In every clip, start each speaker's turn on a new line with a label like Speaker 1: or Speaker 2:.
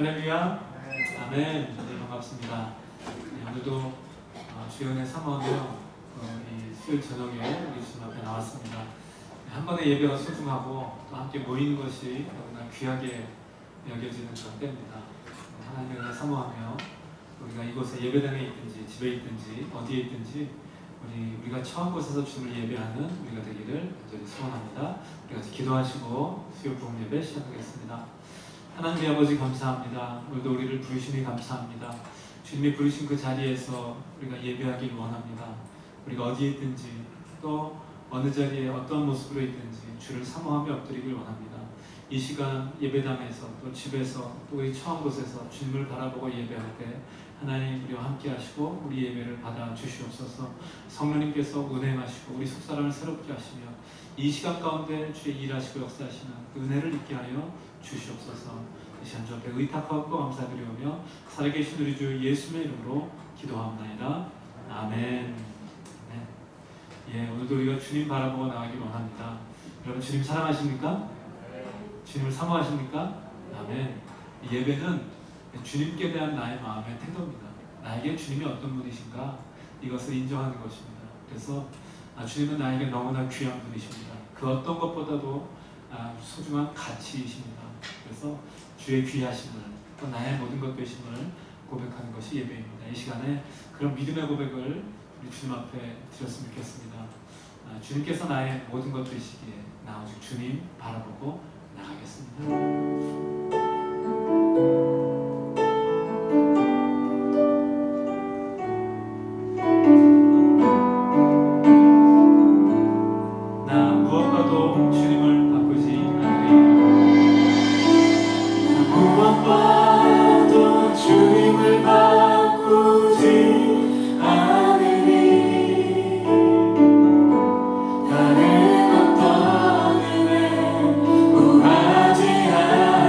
Speaker 1: 할렐루야. 아멘. 네, 반갑습니다. 네, 오늘도 주연의 사모하며 이 수요일 저녁에 우리 주님 앞에 나왔습니다. 네, 한 번의 예배가 소중하고 또 함께 모이는 것이 너무나 귀하게 여겨지는 그런 때입니다. 하나님의 은혜 사모하며 우리가 이곳에 예배당에 있든지 집에 있든지 어디에 있든지 우리가 처한 곳에서 주님을 예배하는 우리가 되기를 간절히 소원합니다. 우리 같이 기도하시고 수요 부흥 예배 시작하겠습니다. 하나님 아버지 감사합니다. 오늘도 우리를 부르시니 감사합니다. 주님이 부르신 그 자리에서 우리가 예배하길 원합니다. 우리가 어디에 있든지 또 어느 자리에 어떤 모습으로 있든지 주를 사모하며 엎드리길 원합니다. 이 시간 예배당에서 또 집에서 또 우리 처한 곳에서 주님을 바라보고 예배할 때 하나님 우리와 함께 하시고 우리 예배를 받아 주시옵소서. 성령님께서 운행하시고 우리 속사람을 새롭게 하시며 이 시간 가운데 주의 일하시고 역사하시는 그 은혜를 있게 하여 주시옵소서. 이 시간 주 앞에 의탁하고 감사드리오며 살아계신 우리 주 예수의 이름으로 기도하옵나이다. 아멘. 네. 예, 오늘도 우리가 주님 바라보고 나가길 원합니다. 여러분 주님 사랑하십니까? 주님을 사모하십니까? 아멘. 이 예배는 주님께 대한 나의 마음의 태도입니다. 나에게 주님이 어떤 분이신가 이것을 인정하는 것입니다. 그래서 주님은 나에게 너무나 귀한 분이십니다. 그 어떤 것보다도 소중한 가치이십니다. 그래서 주의 귀하심을 또 나의 모든 것 되심을 고백하는 것이 예배입니다. 이 시간에 그런 믿음의 고백을 우리 주님 앞에 드렸으면 좋겠습니다. 주님께서 나의 모든 것 되시기에 나 오직 주님 바라보고 나가겠습니다.
Speaker 2: 다른 어떤 은혜 구하지 않아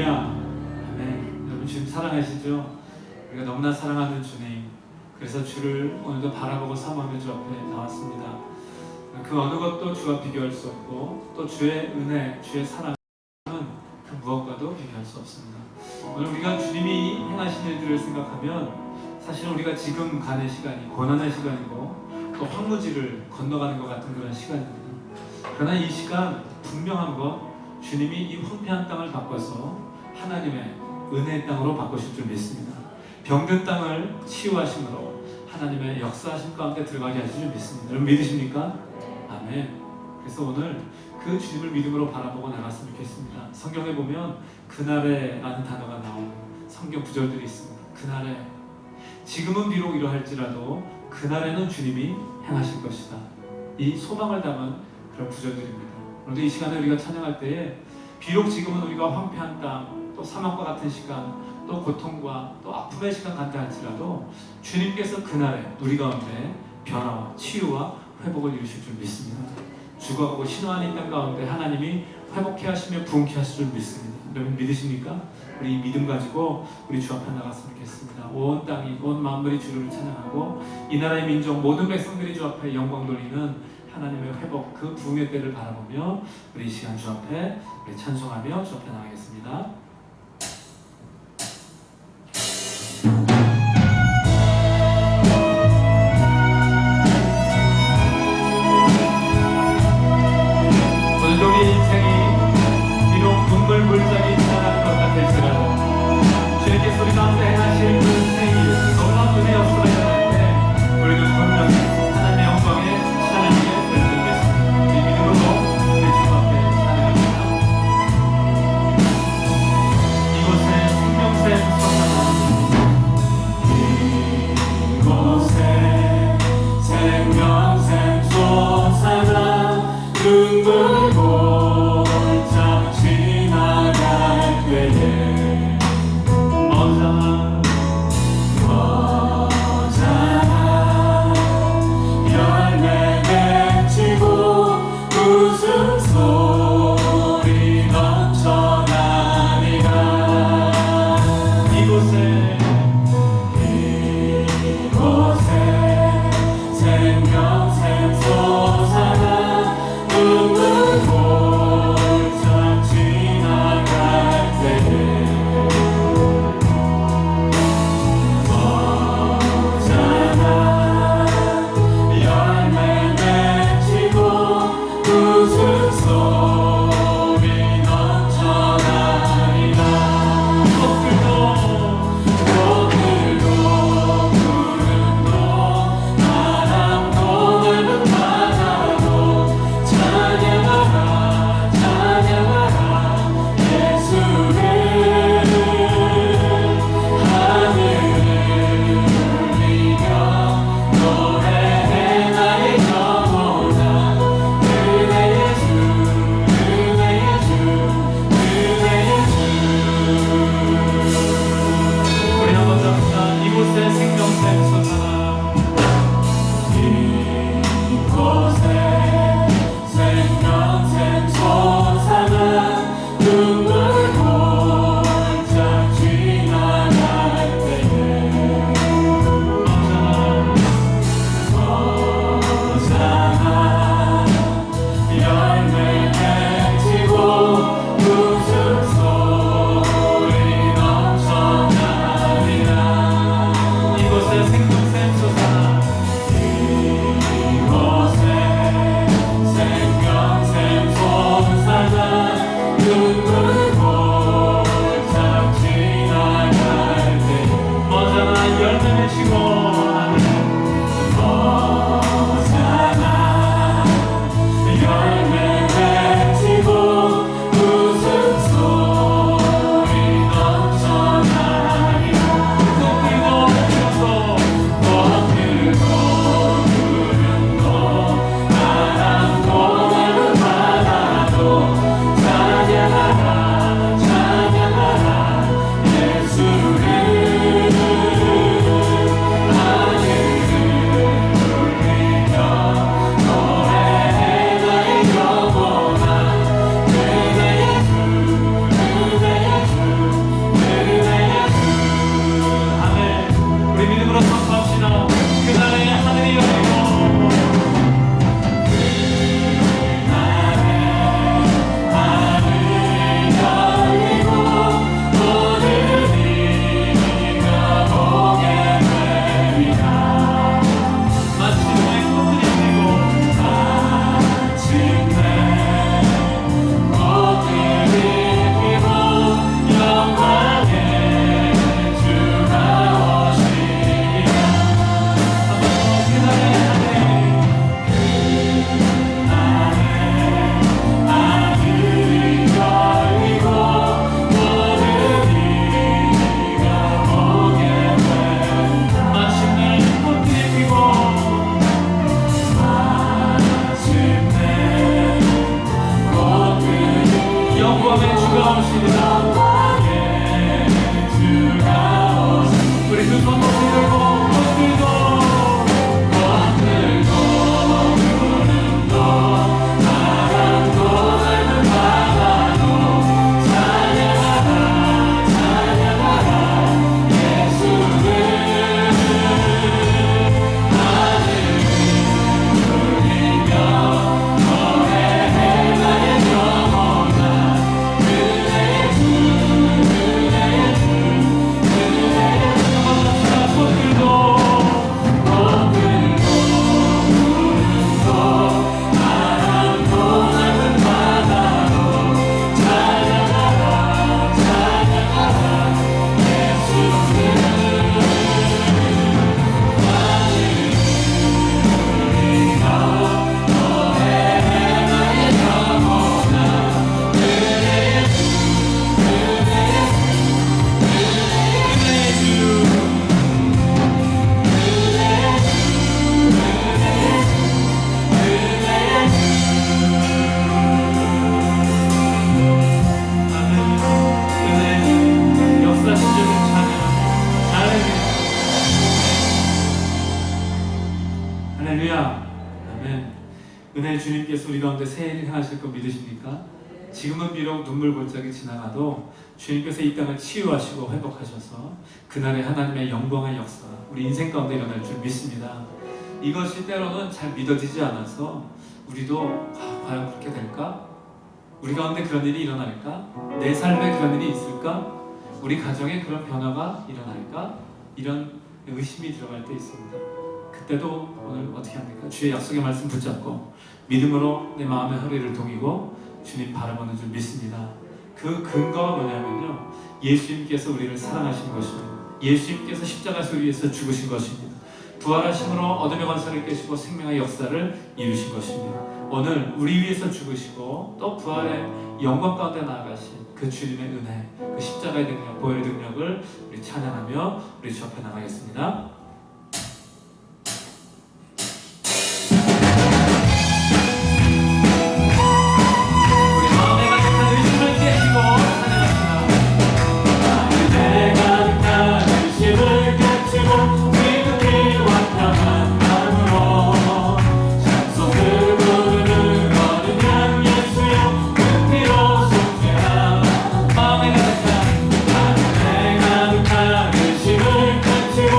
Speaker 1: 할렐루야. 아멘. 여러분 주님 사랑하시죠? 우리가 너무나 사랑하는 주님, 그래서 주를 오늘도 바라보고 사모하며 주 앞에 나왔습니다. 그 어느 것도 주와 비교할 수 없고 또 주의 은혜, 주의 사랑은 그 무엇과도 비교할 수 없습니다. 오늘 우리가 주님이 행하신 일들을 생각하면 사실 우리가 지금 가는 시간이 고난의 시간이고 또 황무지를 건너가는 것 같은 그런 시간입니다. 그러나 이 시간 분명한 것, 주님이 이 황폐한 땅을 바꿔서 하나님의 은혜의 땅으로 바꾸실 줄 믿습니다. 병든 땅을 치유하심으로 하나님의 역사하심 가운데 들어가게 하실 줄 믿습니다. 여러분 믿으십니까? 아멘. 그래서 오늘 그 주님을 믿음으로 바라보고 나갔으면 좋겠습니다. 성경에 보면 그날에 라는 단어가 나오는 성경 구절들이 있습니다. 그날에, 지금은 비록 이러할지라도 그날에는 주님이 행하실 것이다. 이 소망을 담은 그런 구절들입니다. 그런데 이 시간에 우리가 찬양할 때에 비록 지금은 우리가 황폐한 땅, 또 사막과 같은 시간, 또 고통과 또 아픔의 시간 간다 할지라도 주님께서 그날에 우리 가운데 변화와 치유와 회복을 이루실 줄 믿습니다. 죽어가고 신화한 이 땅 가운데 하나님이 회복해 하시며 부흥케 하실 줄 믿습니다. 여러분 믿으십니까? 우리 이 믿음 가지고 우리 주 앞에 나갔으면 좋겠습니다. 온 땅이, 온 만물이 주를 찬양하고 이 나라의 민족 모든 백성들이 주 앞에 영광 돌리는 하나님의 회복, 그 부흥의 때를 바라보며 우리 이 시간 주 앞에 우리 찬송하며 주 앞에 나가겠습니다. 오늘도 우리 인생이 비록 눈물 물장이 지나가는 것 같을지라도 주님께서 우리 가운데 행하실 그 생일, 놀라운 은혜 역사가 일어날 때 우리는 분명히 하나님의 영광에 찬양하게 될 줄 믿습니다. 이 믿음으로 우리 주 앞에 찬양합니다. 이곳에 생명샘 솟아나는 믿음으로 선포합시다. 그날에 하늘이 열리고 은혜의 주님께서 우리 가운데 새 일을 행하실 거 믿으십니까? 지금은 비록 눈물 골짜기 지나가도 주님께서 이 땅을 치유하시고 회복하셔서 그날의 하나님의 영광의 역사 우리 인생 가운데 일어날 줄 믿습니다. 이것이 때로는 잘 믿어지지 않아서 우리도 과연 그렇게 될까? 우리 가운데 그런 일이 일어날까? 내 삶에 그런 일이 있을까? 우리 가정에 그런 변화가 일어날까? 이런 의심이 들어갈 때 있습니다. 그때도 오늘 어떻게 합니까? 주의 약속의 말씀 붙잡고 믿음으로 내 마음의 허리를 동이고 주님 바라보는 줄 믿습니다. 그 근거가 뭐냐면요, 예수님께서 우리를 사랑하신 것입니다. 예수님께서 십자가에서 우리 위해서 죽으신 것입니다. 부활하심으로 어둠의 권세를 깨시고 생명의 역사를 이루신 것입니다. 오늘 우리 위해서 죽으시고 또 부활의 영광 가운데 나아가신 그 주님의 은혜, 그 십자가의 능력, 보혈의 능력을 우리 찬양하며 우리 주 앞에 나가겠습니다.
Speaker 2: 마음에 가득한 의심을 가지고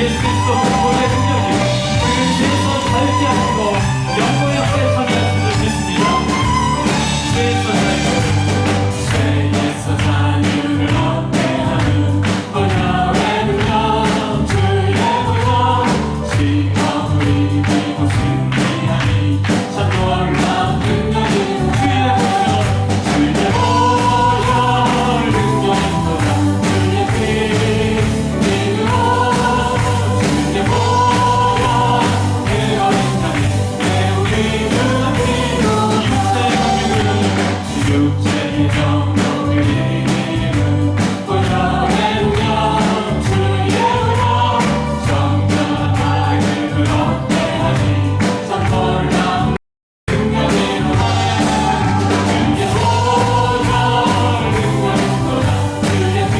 Speaker 1: 예수 그리스도 보혈의 능력이 그 죄에서 자유케 하시고 영광의 역사에 참여하신 줄 믿습니다. 죄에서 자유를 얻게 하는 보혈의 능력 주의 보혈 시험을 이기고 승리하니 참 놀라운 능력이 주의 보혈 주의 보혈 능력인도다 주의 피 믿음으로 주의 보혈 그 어린 자리 내 우리 그 피로 육체의 공격을 육체의 정욕을 이기는 보혈의 능력 주의 보혈 정결한 마음을 얻게 하니 참 놀라운 능력이로다 주의 보혈 능력인도다 주의 피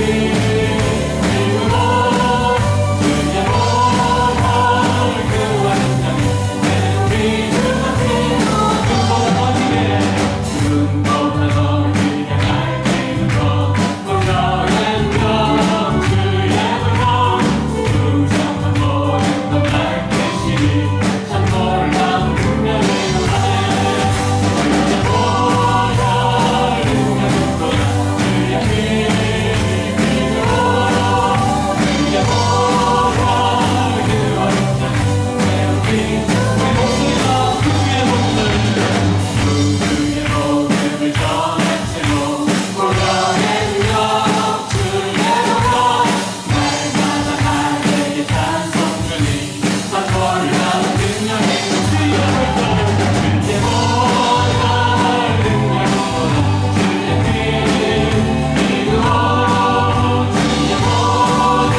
Speaker 1: 믿음으로 주의 보혈 그 어린 자리 내 우리 그 피로 눈보다 더디게 눈보다 더디게 밝히는 것 보혈의 능력 주의 보혈 풍성한 모든 것 밝히시니 참 놀라운 능력이로다 주의 보혈 능력인도다 주의 피 믿음으로 주의 보혈 그 어린 자리 내 우리 목소리가 그 주의 복음을 전한 채로 보혈의 능력 주의 보혈 날마다 나에게 찬송 주니 참 놀라운 능력이 주의 보혈 주의 보혈 능력인도다 주의 피 믿음으로 주의 보혈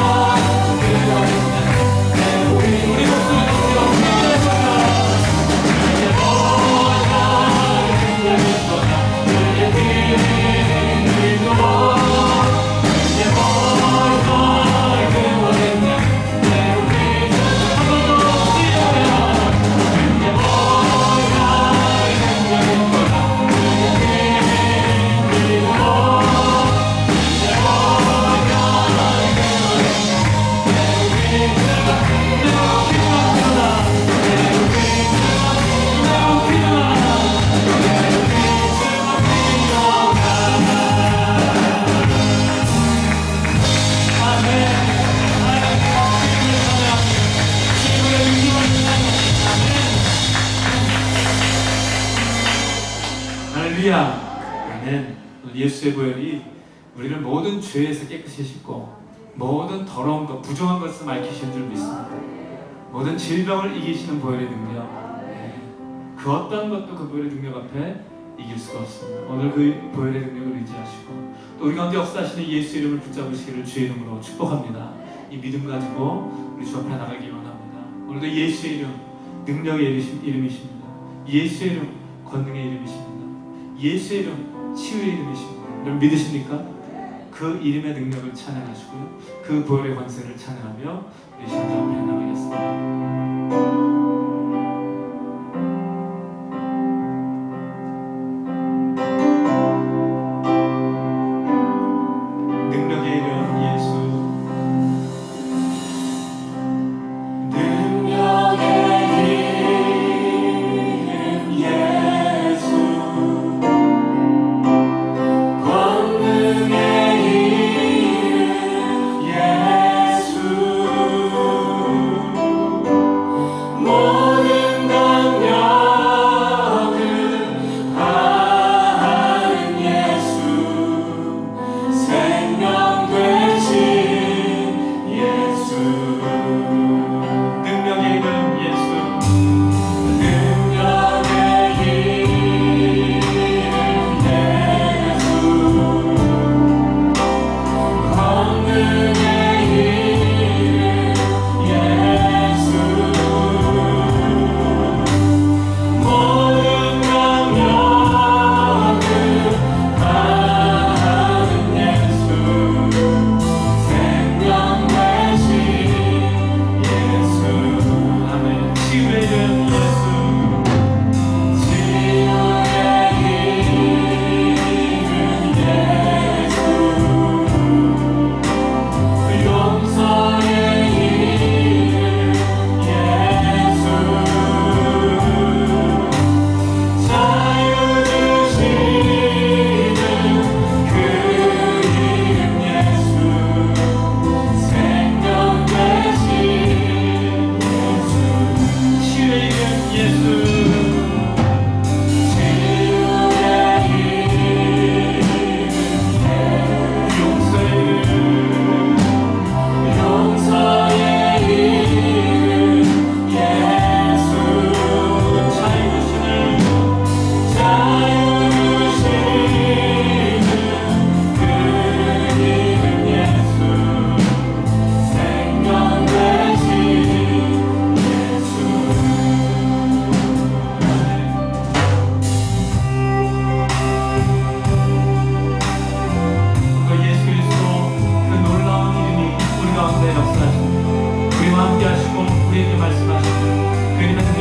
Speaker 1: 그 어린 자리 내 우리 목소리 높여 주의 보혈 주의 보혈 능력인도다 주의 피 믿음으로 주의 보혈 그 어린 자리 내 우리 한번더 뛰어야 주의 보혈 능력인도다 주의 피 믿음으로 주의 보혈 그 어린 자리 내 우리 매우 필요합니다. 매우 할렐루야. 아멘. 예수의 보혈이 우리를 모든 죄에서 깨끗이 씻고 모든 더러운 것, 부정한 것을 밝히시는 줄 믿습니다. 모든 질병을 이기시는 보혈의 능력, 그 어떤 것도 그 보혈의 능력 앞에 이길 수가 없습니다. 오늘 그 보혈의 능력을 의지하시고 또 우리 가운데 역사하시는 예수 이름을 붙잡으시기를 주의 이름으로 축복합니다. 이 믿음 가지고 우리 주 앞에 나가기 원합니다. 오늘도 예수의 이름, 능력의 이름이십니다. 예수의 이름, 권능의 이름이십니다. 예수의 이름, 치유의 이름이십니다. 여러분 믿으십니까? 그 이름의 능력을 찬양하시고요, 그 보혈의 권세를 찬양하며 우리 신주 앞에 나가겠습니다.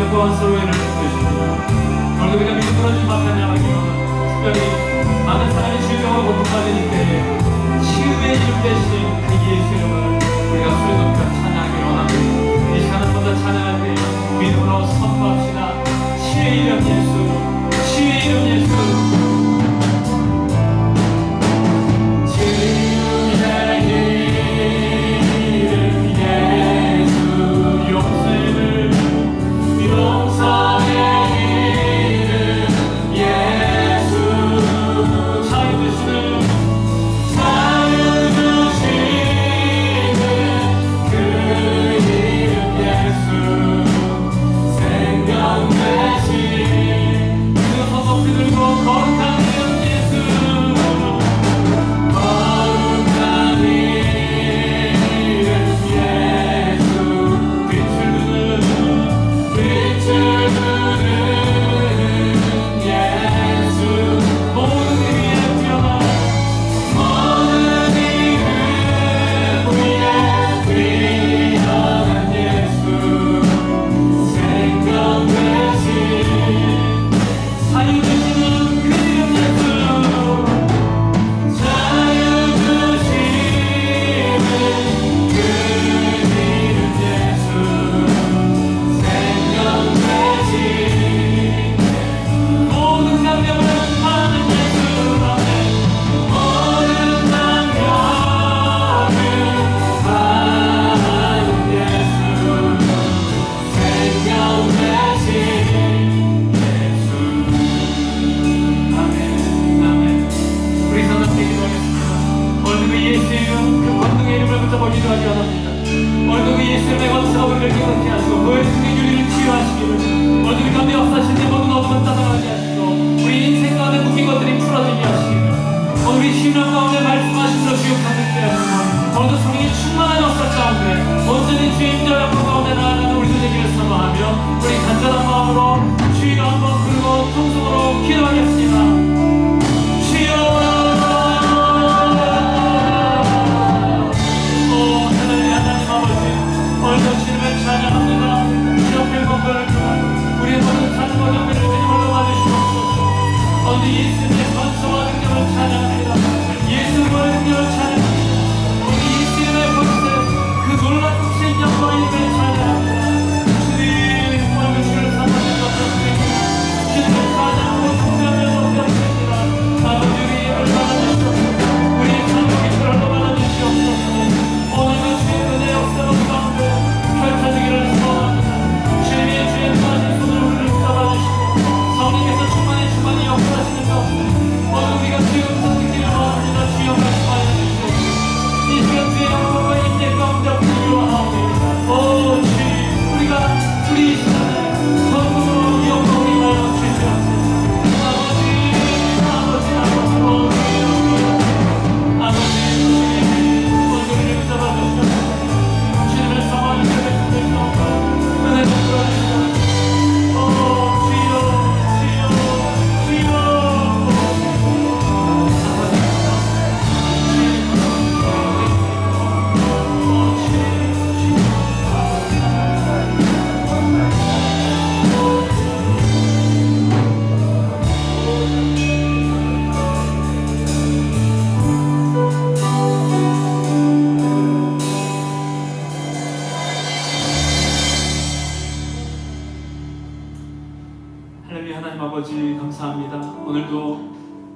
Speaker 1: 주님 또한 서로의 일을 돕으십니다. 오늘도 우리가 믿음으로 주님 앞에 나가기로 특별히 많은 사람이 질병으로 고통받을 때에 치유의 이름 대신 그 예수 이름을 우리가 소리 높여 찬양하기 원합니다. 이 시간 한 번 더 찬양할 때 믿음으로 선포합시다. 치유의 이름 예수, 치유의 이름 예수.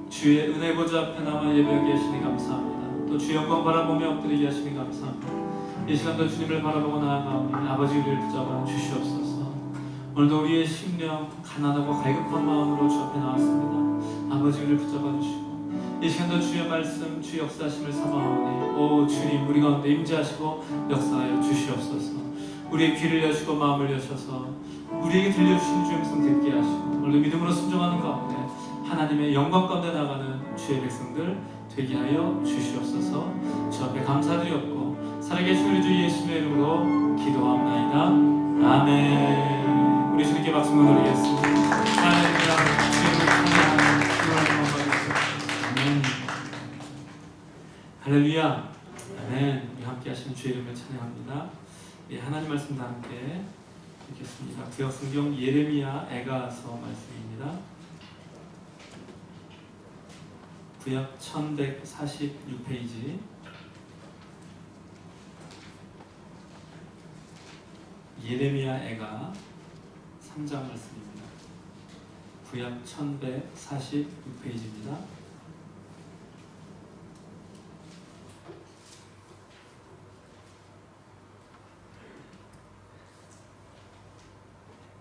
Speaker 2: 주의 은혜 보좌 앞에 남아 예배하게 하시니 감사합니다. 또 주 영광 바라보며 엎드리게 하시니 감사합니다. 이 시간도 주님을 바라보고 나아가오니 아버지 우리를 붙잡아 주시옵소서. 오늘도 우리의 심령 가난하고 갈급한 마음으로 주 앞에 나왔습니다. 아버지 우리를 붙잡아 주시고 이 시간도 주의 말씀 주 역사하심을 삼아오니 오 주님 우리 가운데 임재하시고 역사하여 주시옵소서. 우리의 귀를 여시고 마음을 여셔서 우리에게 들려주신 주의 말씀 듣게 하시고 오늘도 믿음으로 순종하는 가운데 하나님의 영광 가운데 나가는 주의 백성들 되게 하여 주시옵소서. 주 앞에 감사드리옵고 살아계신 우리 주 예수님의 이름으로 기도합나이다. 아멘. 우리 주님께 박수로 드리겠습니다. 할렐루야. 주님을 찬양하는 아멘. 할렐루야. 아멘. 우리 함께 하시는 주의 이름을 찬양합니다. 예, 하나님 말씀과 함께 읽겠습니다. 구약성경 예레미야 에가서 말씀입니다. 구약 1146페이지 예레미야 에가 3장 말씀입니다. 구약 1146페이지입니다.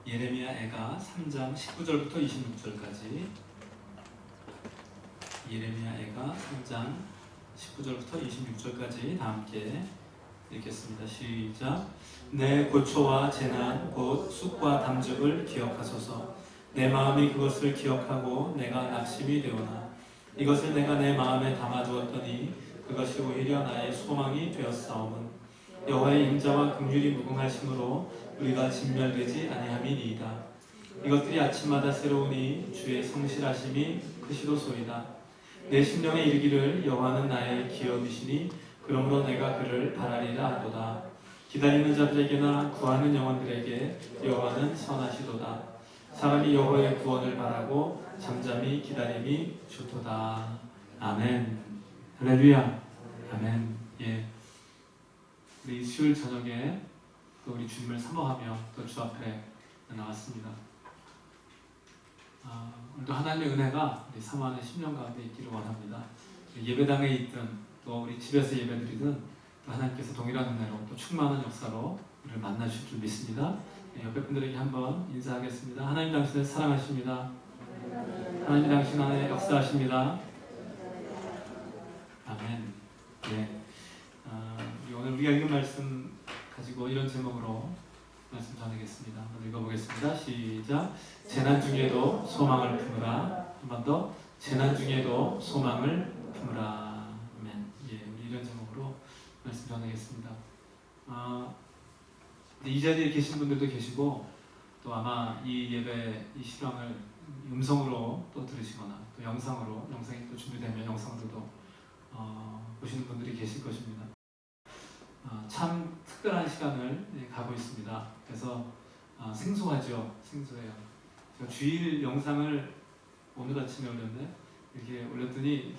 Speaker 2: 예레미야 에가 3장 19절부터 26절까지 예레미야 에가 3장 19절부터 26절까지 다 함께 읽겠습니다. 시작. 내 고초와 재난 곧 쑥과 담즙을 기억하소서. 내 마음이 그것을 기억하고 내가 낙심이 되오나 이것을 내가 내 마음에 담아두었더니 그것이 오히려 나의 소망이 되었사오면 여호와의 인자와 긍휼이 무궁하심으로 우리가 진멸되지 아니함이니이다. 이것들이 아침마다 새로우니 주의 성실하심이 크시도소이다. 내 심령에 이르기를 여호와는 나의 기업이시니 그러므로 내가 그를 바라리라 하도다. 기다리는 자들에게나 구하는 영혼들에게 여호와는 선하시도다. 사람이 여호와의 구원을 바라고 잠잠히 기다림이 좋도다. 아멘. 할렐루야. 아멘. 예. 우리 수요일 저녁에 또 우리 주님을 사모하며 또 주 앞에 나왔습니다. 오늘도 하나님의 은혜가 우리 사모하는 10년 가운데 있기를 원합니다. 예배당에 있든 또 우리 집에서 예배드리든 하나님께서 동일한 은혜로 또 충만한 역사로 우리를 만나주실 줄 믿습니다. 옆에 분들에게 한번 인사하겠습니다. 하나님 당신을 사랑하십니다. 하나님 당신 안에 역사하십니다. 아멘. 네. 오늘 우리가 읽은 말씀 가지고 이런 제목으로 말씀 전하겠습니다. 한번 읽어보겠습니다. 시작. 재난 중에도 소망을 품으라. 한 번 더. 재난 중에도 소망을 품으라. 아멘. 예, 우리 이런 제목으로 말씀 전하겠습니다. 이 자리에 계신 분들도 계시고 또 아마 이 예배 이 실황을 음성으로 또 들으시거나 또 영상이 또 준비되면 영상으로도 보시는 분들이 계실 것입니다. 참 특별한 시간을 가고 있습니다. 그래서 생소하죠. 생소해요. 제가 주일 영상을 오늘 아침에 올렸는데 이렇게 올렸더니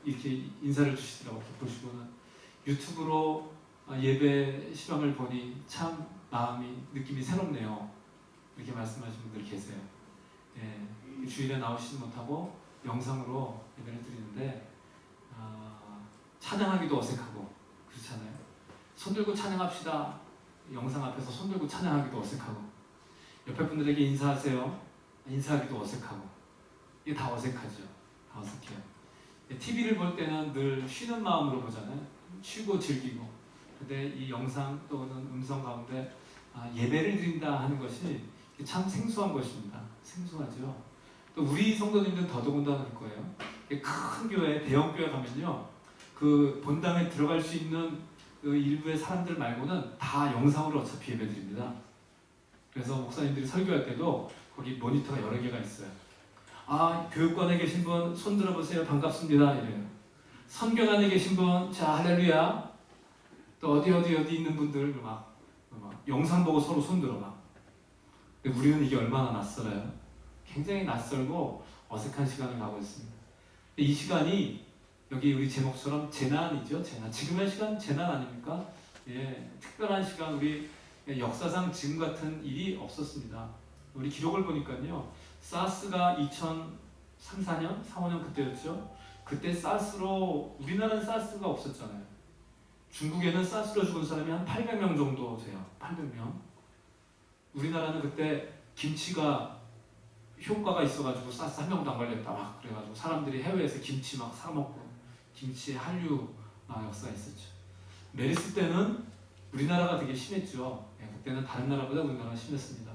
Speaker 2: 이렇게 인사를 주시더라고요. 보시고는 유튜브로 예배 실황을 보니 참 느낌이 새롭네요. 이렇게 말씀하시는 분들 계세요. 예, 주일에 나오시지 못하고 영상으로 예배를 드리는데 찬양하기도 어색하고 그렇잖아요. 손 들고 찬양합시다. 영상 앞에서 손 들고 찬양하기도 어색하고 옆에 분들에게 인사하세요. 인사하기도 어색하고 이게 다 어색하죠. 다 어색해요. TV를 볼 때는 늘 쉬는 마음으로 보잖아요. 쉬고 즐기고. 근데 이 영상 또는 음성 가운데 예배를 드린다 하는 것이 참 생소한 것입니다. 생소하죠. 또 우리 성도님들은 더더군다나 그럴 거예요. 큰 교회, 대형 교회 가면요, 그 본당에 들어갈 수 있는 그 일부의 사람들 말고는 다 영상으로 어차피 예배드립니다. 그래서 목사님들이 설교할 때도 거기 모니터가 여러 개가 있어요. 교육관에 계신 분 손 들어보세요. 반갑습니다. 이래요. 선교단에 계신 분, 자 할렐루야. 또 어디 있는 분들 막 영상 보고 서로 손 들어 막. 근데 우리는 이게 얼마나 낯설어요. 굉장히 낯설고 어색한 시간을 가고 있습니다. 이 시간이 여기 우리 제목처럼 재난이죠. 재난. 지금의 시간 재난 아닙니까? 예, 특별한 시간. 우리 역사상 지금 같은 일이 없었습니다. 우리 기록을 보니까요. 사스가 2003, 4년, 4, 5년 그때였죠. 그때 사스로 우리나라는 사스가 없었잖아요. 중국에는 사스로 죽은 사람이 한 800명 정도 돼요. 800명. 우리나라는 그때 김치가 효과가 있어가지고 사스 한 명도 안 걸렸다 막 그래가지고 사람들이 해외에서 김치 막 사 먹고 김치의 한류 역사가 있었죠. 메르스 때는 우리나라가 되게 심했죠. 그때는 다른 나라보다 우리나라가 심했습니다.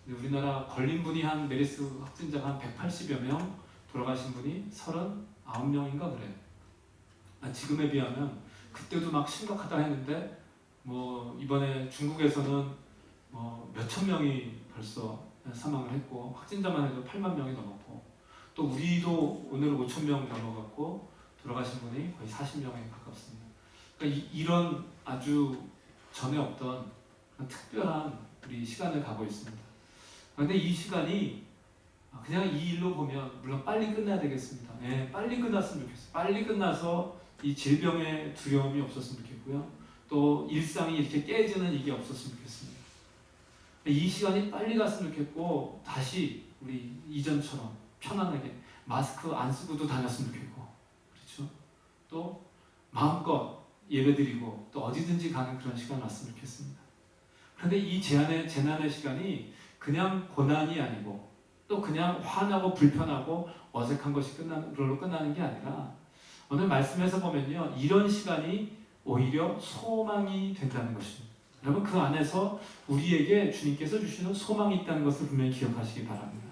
Speaker 2: 근데 우리나라 걸린 분이 메르스 확진자가 한 180여 명, 돌아가신 분이 39명인가 그래요. 지금에 비하면 그때도 막 심각하다 했는데 이번에 중국에서는 몇천 명이 벌써 사망을 했고 확진자만 해도 8만 명이 넘었고 또 우리도 오늘 5천 명 넘어갔고 돌아가신 분이 거의 40명에 가깝습니다. 그러니까 이런 아주 전에 없던 특별한
Speaker 1: 우리 시간을 가고 있습니다. 그런데 이 시간이 그냥 이 일로 보면 물론 빨리 끝나야 되겠습니다. 네, 빨리 끝났으면 좋겠어요. 빨리 끝나서 이 질병의 두려움이 없었으면 좋겠고요. 또 일상이 이렇게 깨지는 이게 없었으면 좋겠습니다. 이 시간이 빨리 갔으면 좋겠고 다시 우리 이전처럼 편안하게 마스크 안 쓰고도 다녔으면 좋겠고, 그렇죠? 또 마음껏 예배드리고 또 어디든지 가는 그런 시간 왔으면 좋겠습니다. 그런데 이 재난의 시간이 그냥 고난이 아니고 또 그냥 화나고 불편하고 어색한 것이 그걸로 끝나는 게 아니라 오늘 말씀에서 보면요, 이런 시간이 오히려 소망이 된다는 것입니다. 여러분, 그 안에서 우리에게 주님께서 주시는 소망이 있다는 것을 분명히 기억하시기 바랍니다.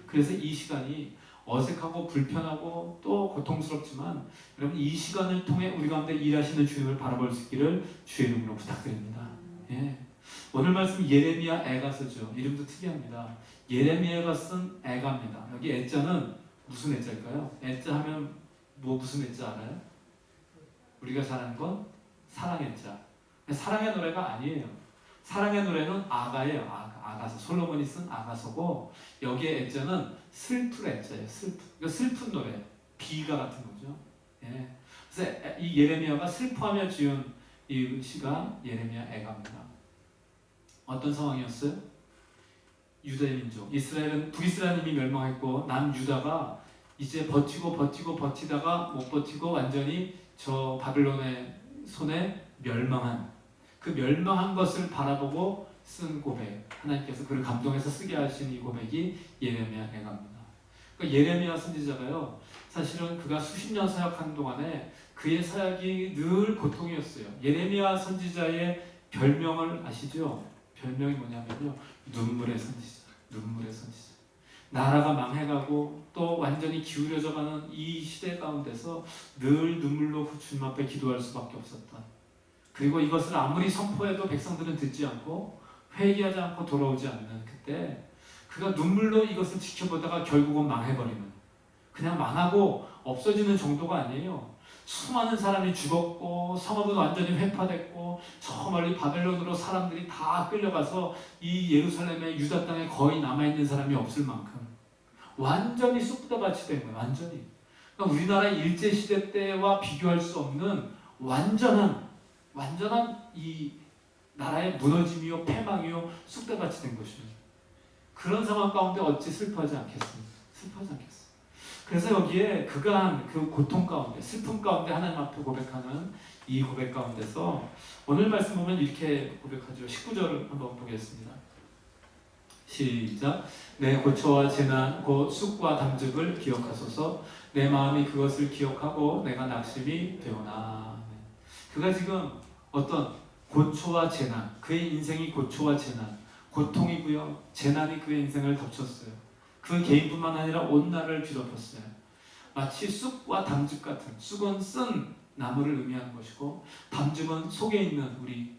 Speaker 1: 그래서 이 시간이 어색하고 불편하고 또 고통스럽지만 여러분, 이 시간을 통해 우리 가운데 일하시는 주님을 바라볼 수 있기를 주의 이름으로 부탁드립니다. 예. 오늘 말씀 예레미야 애가서죠. 이름도 특이합니다. 예레미야가 쓴 애가입니다. 여기 애자는 무슨 애자일까요? 애자 하면 무슨 애자 알아요? 우리가 잘 아는 건 사랑의 자. 사랑의 노래가 아니에요. 사랑의 노래는 아가예요. 아가서. 솔로몬이 쓴 아가서고 여기에 애자는 슬플 애자예요. 슬픈 노래. 비가 같은 거죠. 예. 그래서 이 예레미야가 슬퍼하며 지은 이 시가 예레미야 애가입니다. 어떤 상황이었어요? 유다의 민족. 북이스라엘이 멸망했고 남유다가 이제 버티다가 못 버티고 완전히 저 바빌론의 손에 멸망한, 그 멸망한 것을 바라보고 쓴 고백, 하나님께서 그를 감동해서 쓰게 하신 이 고백이 예레미야 애가입니다. 그러니까 예레미야 선지자가요, 사실은 그가 수십 년 사역하는 동안에 그의 사역이 늘 고통이었어요. 예레미야 선지자의 별명을 아시죠? 별명이 뭐냐면요, 눈물의 선지자. 나라가 망해가고 또 완전히 기울여져가는 이 시대 가운데서 늘 눈물로 주님 앞에 기도할 수밖에 없었다. 그리고 이것을 아무리 선포해도 백성들은 듣지 않고 회개하지 않고 돌아오지 않는 그때 그가 눈물로 이것을 지켜보다가 결국은 망해버리는, 그냥 망하고 없어지는 정도가 아니에요. 수많은 사람이 죽었고 성읍은 완전히 회파됐고 저 멀리 바벨론으로 사람들이 다 끌려가서 이 예루살렘의 유다 땅에 거의 남아있는 사람이 없을 만큼 완전히 쑥대밭이 된 거예요. 완전히. 그러니까 우리나라 일제시대 때와 비교할 수 없는 완전한 이 나라의 무너짐이요 패망이요 쑥대밭이 된 것입니다. 그런 상황 가운데 어찌 슬퍼하지 않겠습니까? 슬퍼하지 않겠어요. 그래서 여기에 그가 한 그 고통 가운데, 슬픔 가운데 하나님 앞에 고백하는 이 고백 가운데서 오늘 말씀 보면 이렇게 고백하죠. 19절을 한번 보겠습니다. 시작. 내 고초와 재난 곧 쑥과 담즙을 기억하소서. 내 마음이 그것을 기억하고 내가 낙심이 되오나. 그가 지금 어떤 고초와 재난, 그의 인생이 고초와 재난, 고통이고요, 재난이 그의 인생을 덮쳤어요. 그 개인뿐만 아니라 온 나라를 뒤덮었어요. 마치 쑥과 담즙 같은, 쑥은 쓴 나무를 의미하는 것이고 담즙은 속에 있는 우리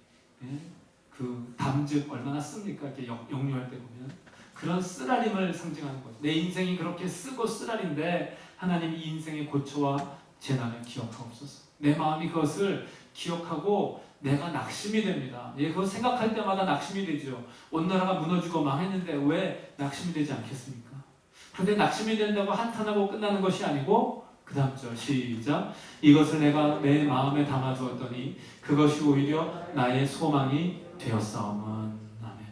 Speaker 1: 그 담즙 얼마나 씁니까? 이렇게 역류할 때 보면 그런 쓰라림을 상징하는 거죠. 내 인생이 그렇게 쓰고 쓰라린데 하나님이 이 인생의 고초와 재난을 기억하옵소서. 내 마음이 그것을 기억하고 내가 낙심이 됩니다. 그거 생각할 때마다 낙심이 되죠. 온 나라가 무너지고 망했는데 왜 낙심이 되지 않겠습니까? 그런데 낙심이 된다고 한탄하고 끝나는 것이 아니고 그 다음 절 시작. 이것을 내가 내 마음에 담아두었더니 그것이 오히려 나의 소망이 되었사오면. 아멘.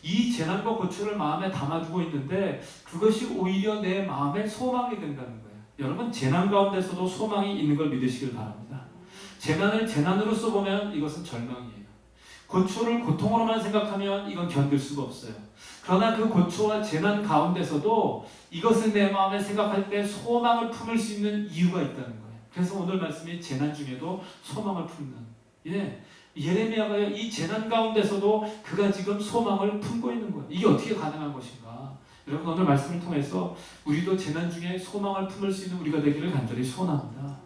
Speaker 1: 이 재난과 고초를 마음에 담아두고 있는데 그것이 오히려 내 마음의 소망이 된다는 거예요. 여러분, 재난 가운데서도 소망이 있는 걸 믿으시길 바랍니다. 재난을 재난으로서 보면 이것은 절망이에요. 고초를 고통으로만 생각하면 이건 견딜 수가 없어요. 그러나 그 고초와 재난 가운데서도 이것을 내 마음에 생각할 때 소망을 품을 수 있는 이유가 있다는 거예요. 그래서 오늘 말씀이 재난 중에도 소망을 품는, 예레미야가요, 이 재난 가운데서도 그가 지금 소망을 품고 있는 거예요. 이게 어떻게 가능한 것인가? 여러분, 오늘 말씀을 통해서 우리도 재난 중에 소망을 품을 수 있는 우리가 되기를 간절히 소원합니다.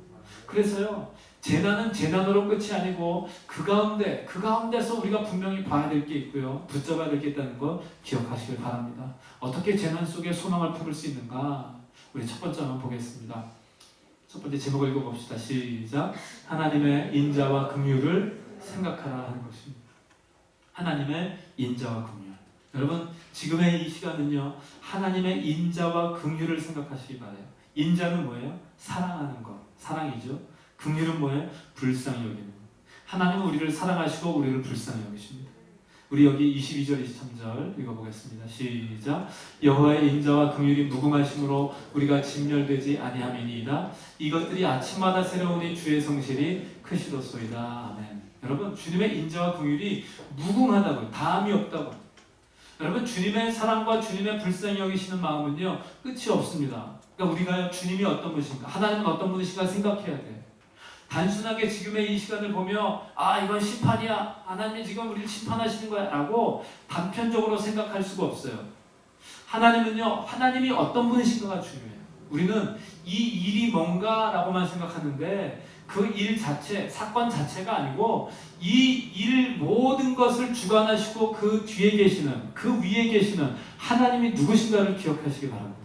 Speaker 1: 그래서요, 재난은 재난으로 끝이 아니고 그 가운데서 우리가 분명히 봐야 될 게 있고요, 붙잡아야 될 게 있다는 거 기억하시길 바랍니다. 어떻게 재난 속에 소망을 품을 수 있는가? 우리 첫 번째 한번 보겠습니다. 첫 번째 제목을 읽어봅시다. 시작. 하나님의 인자와 긍휼을 생각하라 하는 것입니다. 하나님의 인자와 긍휼.
Speaker 2: 여러분 지금의 이 시간은요 하나님의 인자와 긍휼을 생각하시기 바래요. 인자는 뭐예요? 사랑하는 것, 사랑이죠. 긍휼은 뭐예요? 불쌍히 여기는 것. 하나님은 우리를 사랑하시고 우리를 불쌍히 여기십니다. 우리 여기 22절 23절 읽어보겠습니다. 시작. 여호와의 인자와 긍휼이 무궁하심으로 우리가 진멸되지 아니함이니이다. 이것들이 아침마다 새로우니 주의 성실이 크시도소이다. 아멘. 여러분 주님의 인자와 긍휼이 무궁하다고요. 다함이 없다고. 여러분 주님의 사랑과 주님의 불쌍히 여기시는 마음은요 끝이 없습니다. 그러니까 우리가 주님이 어떤 분이신가, 하나님은 어떤 분이신가 생각해야 돼요. 단순하게 지금의 이 시간을 보며 아 이건 심판이야, 하나님이 지금 우리를 심판하시는 거야 라고 단편적으로 생각할 수가 없어요. 하나님은요 하나님이 어떤 분이신가가 중요해요. 우리는 이 일이 뭔가 라고만 생각하는데 그 일 자체, 사건 자체가 아니고 이 일 모든 것을 주관하시고 그 뒤에 계시는, 그 위에 계시는 하나님이 누구신가를 기억하시기 바랍니다.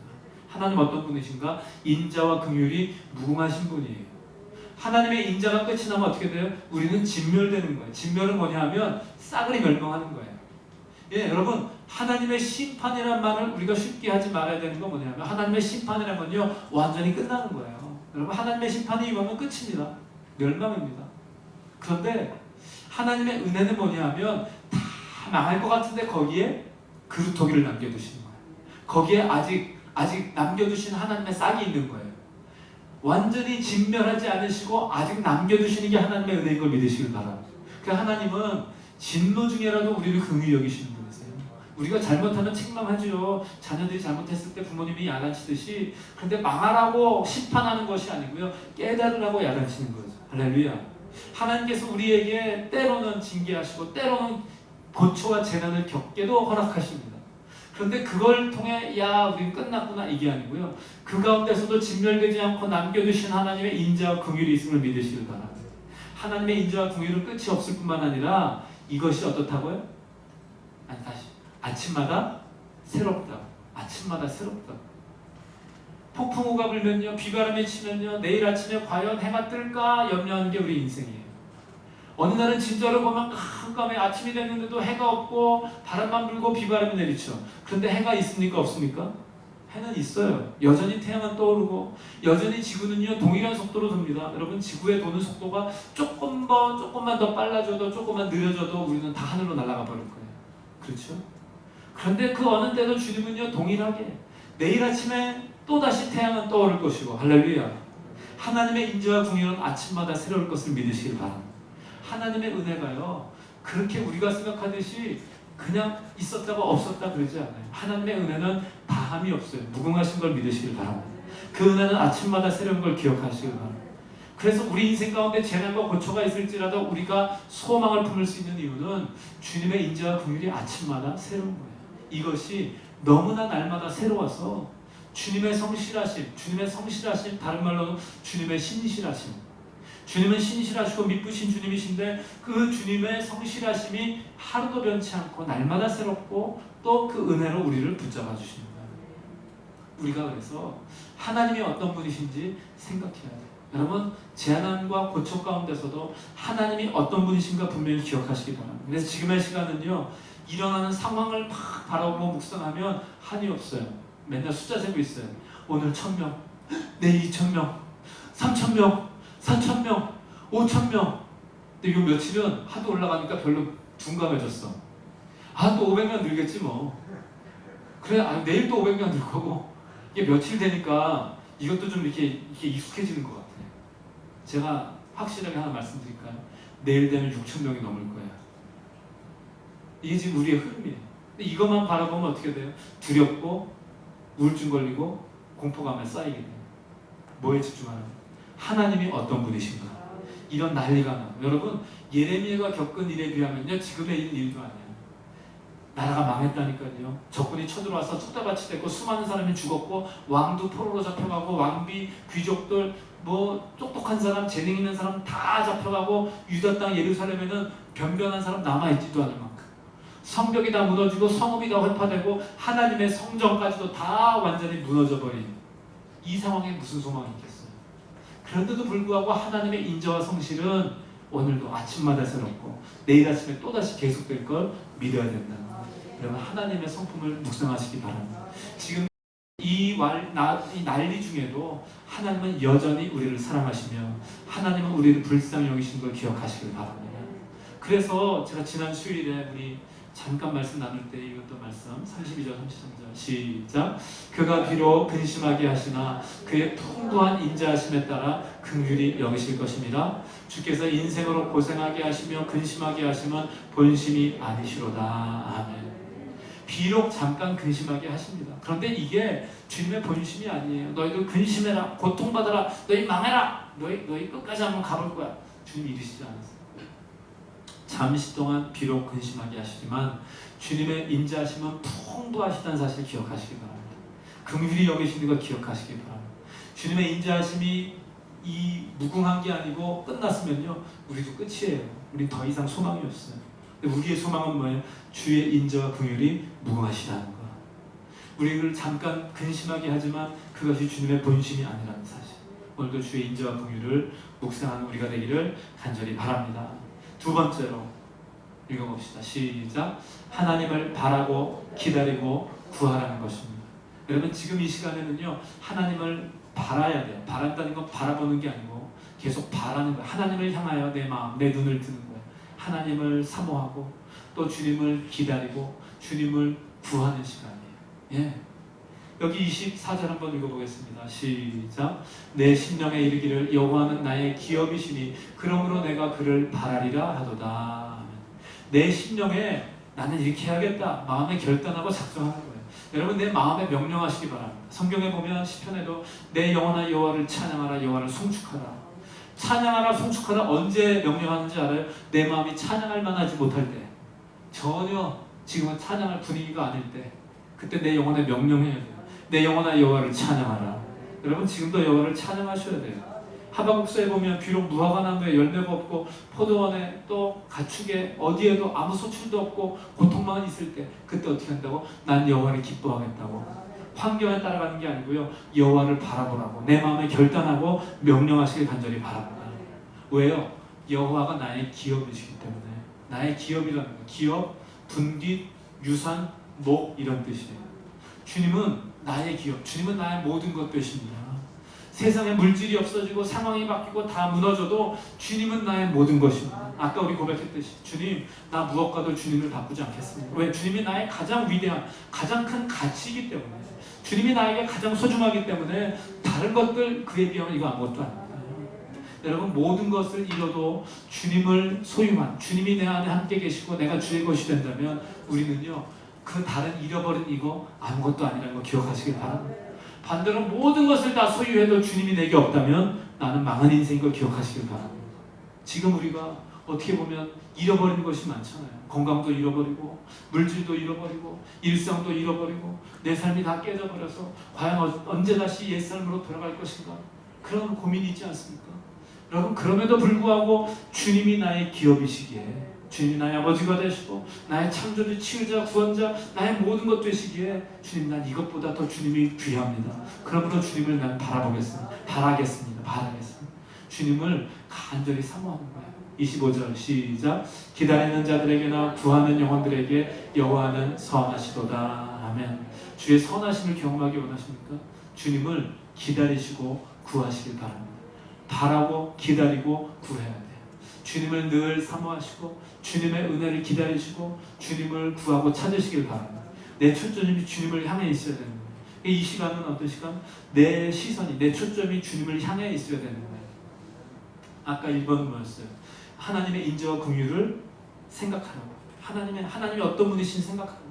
Speaker 2: 하나님 어떤 분이신가? 인자와 긍휼이 무궁하신 분이에요. 하나님의 인자가 끝이 나면 어떻게 돼요? 우리는 진멸되는 거예요. 진멸은 뭐냐 하면 싸그리 멸망하는 거예요. 예, 여러분 하나님의 심판이라는 말을 우리가 쉽게 하지 말아야 되는 건 뭐냐면 하나님의 심판이라는 건요 완전히 끝나는 거예요. 여러분 하나님의 심판이 임하면 끝입니다. 멸망입니다. 그런데 하나님의 은혜는 뭐냐 하면 다 망할 것 같은데 거기에 그루터기를 남겨두시는 거예요. 거기에 아직 남겨두신 하나님의 싹이 있는 거예요. 완전히 진멸하지 않으시고 아직 남겨두시는 게 하나님의 은혜인 걸 믿으시길 바랍니다. 그러니까 하나님은 진노 중에라도 우리를 긍휼히 여기시는 분이세요. 우리가 잘못하면 책망하죠. 자녀들이 잘못했을 때 부모님이 야단치듯이. 그런데 망하라고 심판하는 것이 아니고요. 깨달으라고 야단치는 거죠. 할렐루야. 하나님께서 우리에게 때로는 징계하시고 때로는 고초와 재난을 겪게도 허락하십니다. 그런데 그걸 통해 야 우린 끝났구나 이게 아니고요. 그 가운데서도 진멸되지 않고 남겨두신 하나님의 인자와 긍휼이 있음을 믿으시길 바랍니다. 하나님의 인자와 긍휼은 끝이 없을 뿐만 아니라 이것이 어떻다고요? 아니 다시 아침마다 새롭다. 아침마다 새롭다. 폭풍우가 불면요, 비바람이 치면요, 내일 아침에 과연 해가 뜰까 염려하는 게 우리 인생이에요. 어느 날은 진짜로 보면 깜깜해. 아침이 됐는데도 해가 없고 바람만 불고 비바람이 내리죠. 그런데 해가 있습니까? 없습니까? 해는 있어요. 여전히 태양은 떠오르고 여전히 지구는요 동일한 속도로 돕니다. 여러분 지구의 도는 속도가 조금만 더 빨라져도 조금만 느려져도 우리는 다 하늘로 날아가 버릴 거예요. 그렇죠? 그런데 그 어느 때도 주님은요 동일하게 내일 아침에 또다시 태양은 떠오를 것이고 할렐루야. 하나님의 인자와 긍휼은 아침마다 새로울 것을 믿으시길 바랍니다. 하나님의 은혜가요 그렇게 우리가 생각하듯이 그냥 있었다가 없었다 그러지 않아요. 하나님의 은혜는 다함이 없어요. 무궁하신 걸 믿으시길 바랍니다. 그 은혜는 아침마다 새로운 걸 기억하시길 바랍니다. 그래서 우리 인생 가운데 재난과 고초가 있을지라도 우리가 소망을 품을 수 있는 이유는 주님의 인자와 긍휼이 아침마다 새로운 거예요. 이것이 너무나 날마다 새로워서 주님의 성실하심, 다른 말로는 주님의 신실하심. 주님은 신실하시고 미쁘신 주님이신데 그 주님의 성실하심이 하루도 변치 않고 날마다 새롭고 또 그 은혜로 우리를 붙잡아 주십니다. 우리가 그래서 하나님이 어떤 분이신지 생각해야 돼요. 여러분 재난과 고초 가운데서도 하나님이 어떤 분이신가 분명히 기억하시기 바랍니다. 그래서 지금의 시간은요 일어나는 상황을 막 바라보고 묵상하면 한이 없어요. 맨날 숫자 세고 있어요. 오늘 1000명, 내일 2000명, 3000명, 4000명, 5000명. 근데 요 며칠은 하도 올라가니까 별로 둔감해졌어. 아, 또 500명 늘겠지 뭐. 그래, 내일 또 500명 늘 거고. 이게 며칠 되니까 이것도 좀 이렇게 익숙해지는 것 같아. 제가 확실하게 하나 말씀드릴까요? 내일 되면 6000명이 넘을 거야. 이게 지금 우리의 흐름이에요. 근데 이것만 바라보면 어떻게 돼요? 두렵고, 우울증 걸리고, 공포감에 쌓이게 돼요. 뭐에 집중하는 거예요? 하나님이 어떤 분이신가? 이런 난리가 나. 여러분 예레미야가 겪은 일에 비하면요 지금의 일도 아니야. 나라가 망했다니까요. 적군이 쳐들어와서 쫓다밭이 됐고 수많은 사람이 죽었고 왕도 포로로 잡혀가고 왕비, 귀족들, 뭐 똑똑한 사람, 재능 있는 사람 다 잡혀가고 유다 땅 예루살렘에는 변변한 사람 남아있지도 않을 만큼 성벽이 다 무너지고 성읍이 다 회파되고 하나님의 성전까지도 다 완전히 무너져버린 이 상황에 무슨 소망이 있겠어요? 그런데도 불구하고 하나님의 인자와 성실은 오늘도 아침마다 새롭고 내일 아침에 또다시 계속될 걸 믿어야 된다. 여러분 하나님의 성품을 묵상하시기 바랍니다. 지금 이 난리 중에도 하나님은 여전히 우리를 사랑하시며 하나님은 우리를 불쌍히 여기신 걸 기억하시길 바랍니다. 그래서 제가 지난 수요일에 우리 잠깐 말씀 나눌 때 이것도 말씀 32절 33절 시작. 그가 비록 근심하게 하시나 그의 풍부한 인자하심에 따라 긍휼히 여기실 것입니다. 주께서 인생으로 고생하게 하시며 근심하게 하시면 본심이 아니시로다. 아멘. 비록 잠깐 근심하게 하십니다. 그런데 이게 주님의 본심이 아니에요. 너희들 근심해라, 고통받아라, 너희 망해라, 너희 끝까지 한번 가볼 거야. 주님 이르시지 않았어요. 잠시 동안 비록 근심하게 하시지만 주님의 인자하심은 풍부하시다는 사실 기억하시기 바랍니다. 긍휼히 여기시는 거 기억하시기 바랍니다. 주님의 인자하심이 이 무궁한 게 아니고 끝났으면요 우리도 끝이에요. 우리 더 이상 소망이 없어요. 근데 우리의 소망은 뭐예요? 주의 인자와 긍휼이 무궁하시다는 거. 우리를 잠깐 근심하게 하지만 그것이 주님의 본심이 아니라는 사실. 오늘도 주의 인자와 긍휼을 묵상하는 우리가 되기를 간절히 바랍니다. 두 번째로 읽어봅시다. 시작. 하나님을 바라고 기다리고 구하라는 것입니다. 여러분 지금 이 시간에는요 하나님을 바라야 돼요. 바란다는 건 바라보는 게 아니고 계속 바라는 거예요. 하나님을 향하여 내 마음, 내 눈을 뜨는 거예요. 하나님을 사모하고 또 주님을 기다리고 주님을 구하는 시간이에요. 예. 여기 24절 한번 읽어보겠습니다. 시작. 내 심령에 이르기를 여호와는 나의 기업이시니 그러므로 내가 그를 바라리라 하도다. 내 심령에 나는 이렇게 해야겠다 마음에 결단하고 작정하는 거예요. 여러분 내 마음에 명령하시기 바랍니다. 성경에 보면 시편에도 내 영혼아 여호와를 찬양하라, 여호와를 송축하라. 찬양하라, 송축하라 언제 명령하는지 알아요? 내 마음이 찬양할 만하지 못할 때, 전혀 지금은 찬양할 분위기가 아닐 때, 그때 내 영혼에 명령해야 돼요. 내 영혼아 여호와를 찬양하라. 여러분 지금도 여호와를 찬양하셔야 돼요. 하박국서에 보면 비록 무화과 나무에 열매가 없고 포도원에 또 가축에 어디에도 아무 소출도 없고 고통만 있을 때 그때 어떻게 한다고? 난 여호와를 기뻐하겠다고. 환경에 따라가는 게 아니고요 여호와를 바라보라고 내 마음에 결단하고 명령하시길 간절히 바랍니다. 왜요? 여호와가 나의 기업이시기 때문에. 나의 기업이라는 거, 기업, 분깃, 유산, 목 이런 뜻이에요. 주님은 나의 기업, 주님은 나의 모든 것 되십니다. 세상에 물질이 없어지고 상황이 바뀌고 다 무너져도 주님은 나의 모든 것입니다. 아까 우리 고백했듯이 주님 나 무엇과도 주님을 바꾸지 않겠습니다. 왜? 주님이 나의 가장 위대한 가장 큰 가치이기 때문에, 주님이 나에게 가장 소중하기 때문에 다른 것들 그에 비하면 이거 아무것도 아닙니다. 여러분 모든 것을 잃어도 주님을 소유한, 주님이 내 안에 함께 계시고 내가 주의 것이 된다면 우리는요 그 다른 잃어버린 이거 아무것도 아니라는 거 기억하시길 바랍니다. 반대로 모든 것을 다 소유해도 주님이 내게 없다면 나는 망한 인생인 걸 기억하시길 바랍니다. 지금 우리가 어떻게 보면 잃어버린 것이 많잖아요. 건강도 잃어버리고 물질도 잃어버리고 일상도 잃어버리고 내 삶이 다 깨져버려서 과연 언제 다시 옛삶으로 돌아갈 것인가 그런 고민이 있지 않습니까? 여러분 그럼에도 불구하고 주님이 나의 기업이시기에, 주님이 나의 아버지가 되시고 나의 창조주, 치유자, 구원자, 나의 모든 것 되시기에 주님 난 이것보다 더 주님이 귀합니다. 그러므로 주님을 난 바라겠습니다. 주님을 간절히 사모하는 거예요. 25절 시작. 기다리는 자들에게나 구하는 영혼들에게 여호와는 선하시도다. 아멘. 주의 선하심을 경험하기 원하십니까? 주님을 기다리시고 구하시길 바랍니다. 바라고 기다리고 구해야 돼요. 주님을 늘 사모하시고 주님의 은혜를 기다리시고 주님을 구하고 찾으시길 바랍니다. 내 초점이 주님을 향해 있어야 되는 거예요. 이 시간은 어떤 시간? 내 시선이, 내 초점이 주님을 향해 있어야 되는 거예요. 아까 1번은 뭐였어요? 하나님의 인자와 긍휼을 생각하라고. 하나님이 어떤 분이신 생각하라고.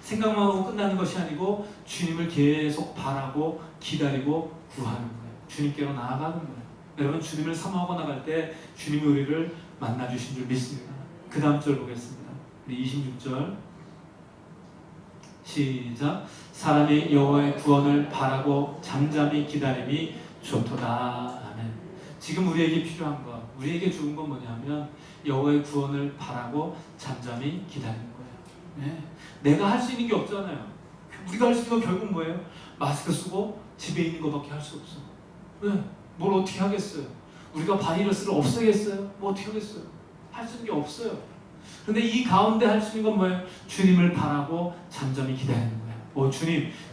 Speaker 2: 생각만 하고 끝나는 것이 아니고 주님을 계속 바라고 기다리고 구하는 거예요. 주님께로 나아가는 거예요. 여러분 주님을 사모하고 나갈 때 주님이 우리를 만나주신 줄 믿습니다. 그 다음 절 보겠습니다. 우리 26절 시작. 사람이 여호와의 구원을 바라고 잠잠히 기다림이 좋도다. 아멘. 지금 우리에게 필요한 것, 우리에게 좋은 건 뭐냐면 여호와의 구원을 바라고 잠잠히 기다리는 거예요. 네. 내가 할 수 있는 게 없잖아요. 우리가 할 수 있는 건 결국 뭐예요? 마스크 쓰고 집에 있는 것밖에 할 수 없어. 네. 뭘 어떻게 하겠어요? 우리가 바이러스를 없애겠어요? 뭐 어떻게 하겠어요? 할 수 있는 게 없어요. 그런데 이 가운데 할 수 있는 건 뭐예요? 주님을 바라고 잠잠히 기다리는 거예요.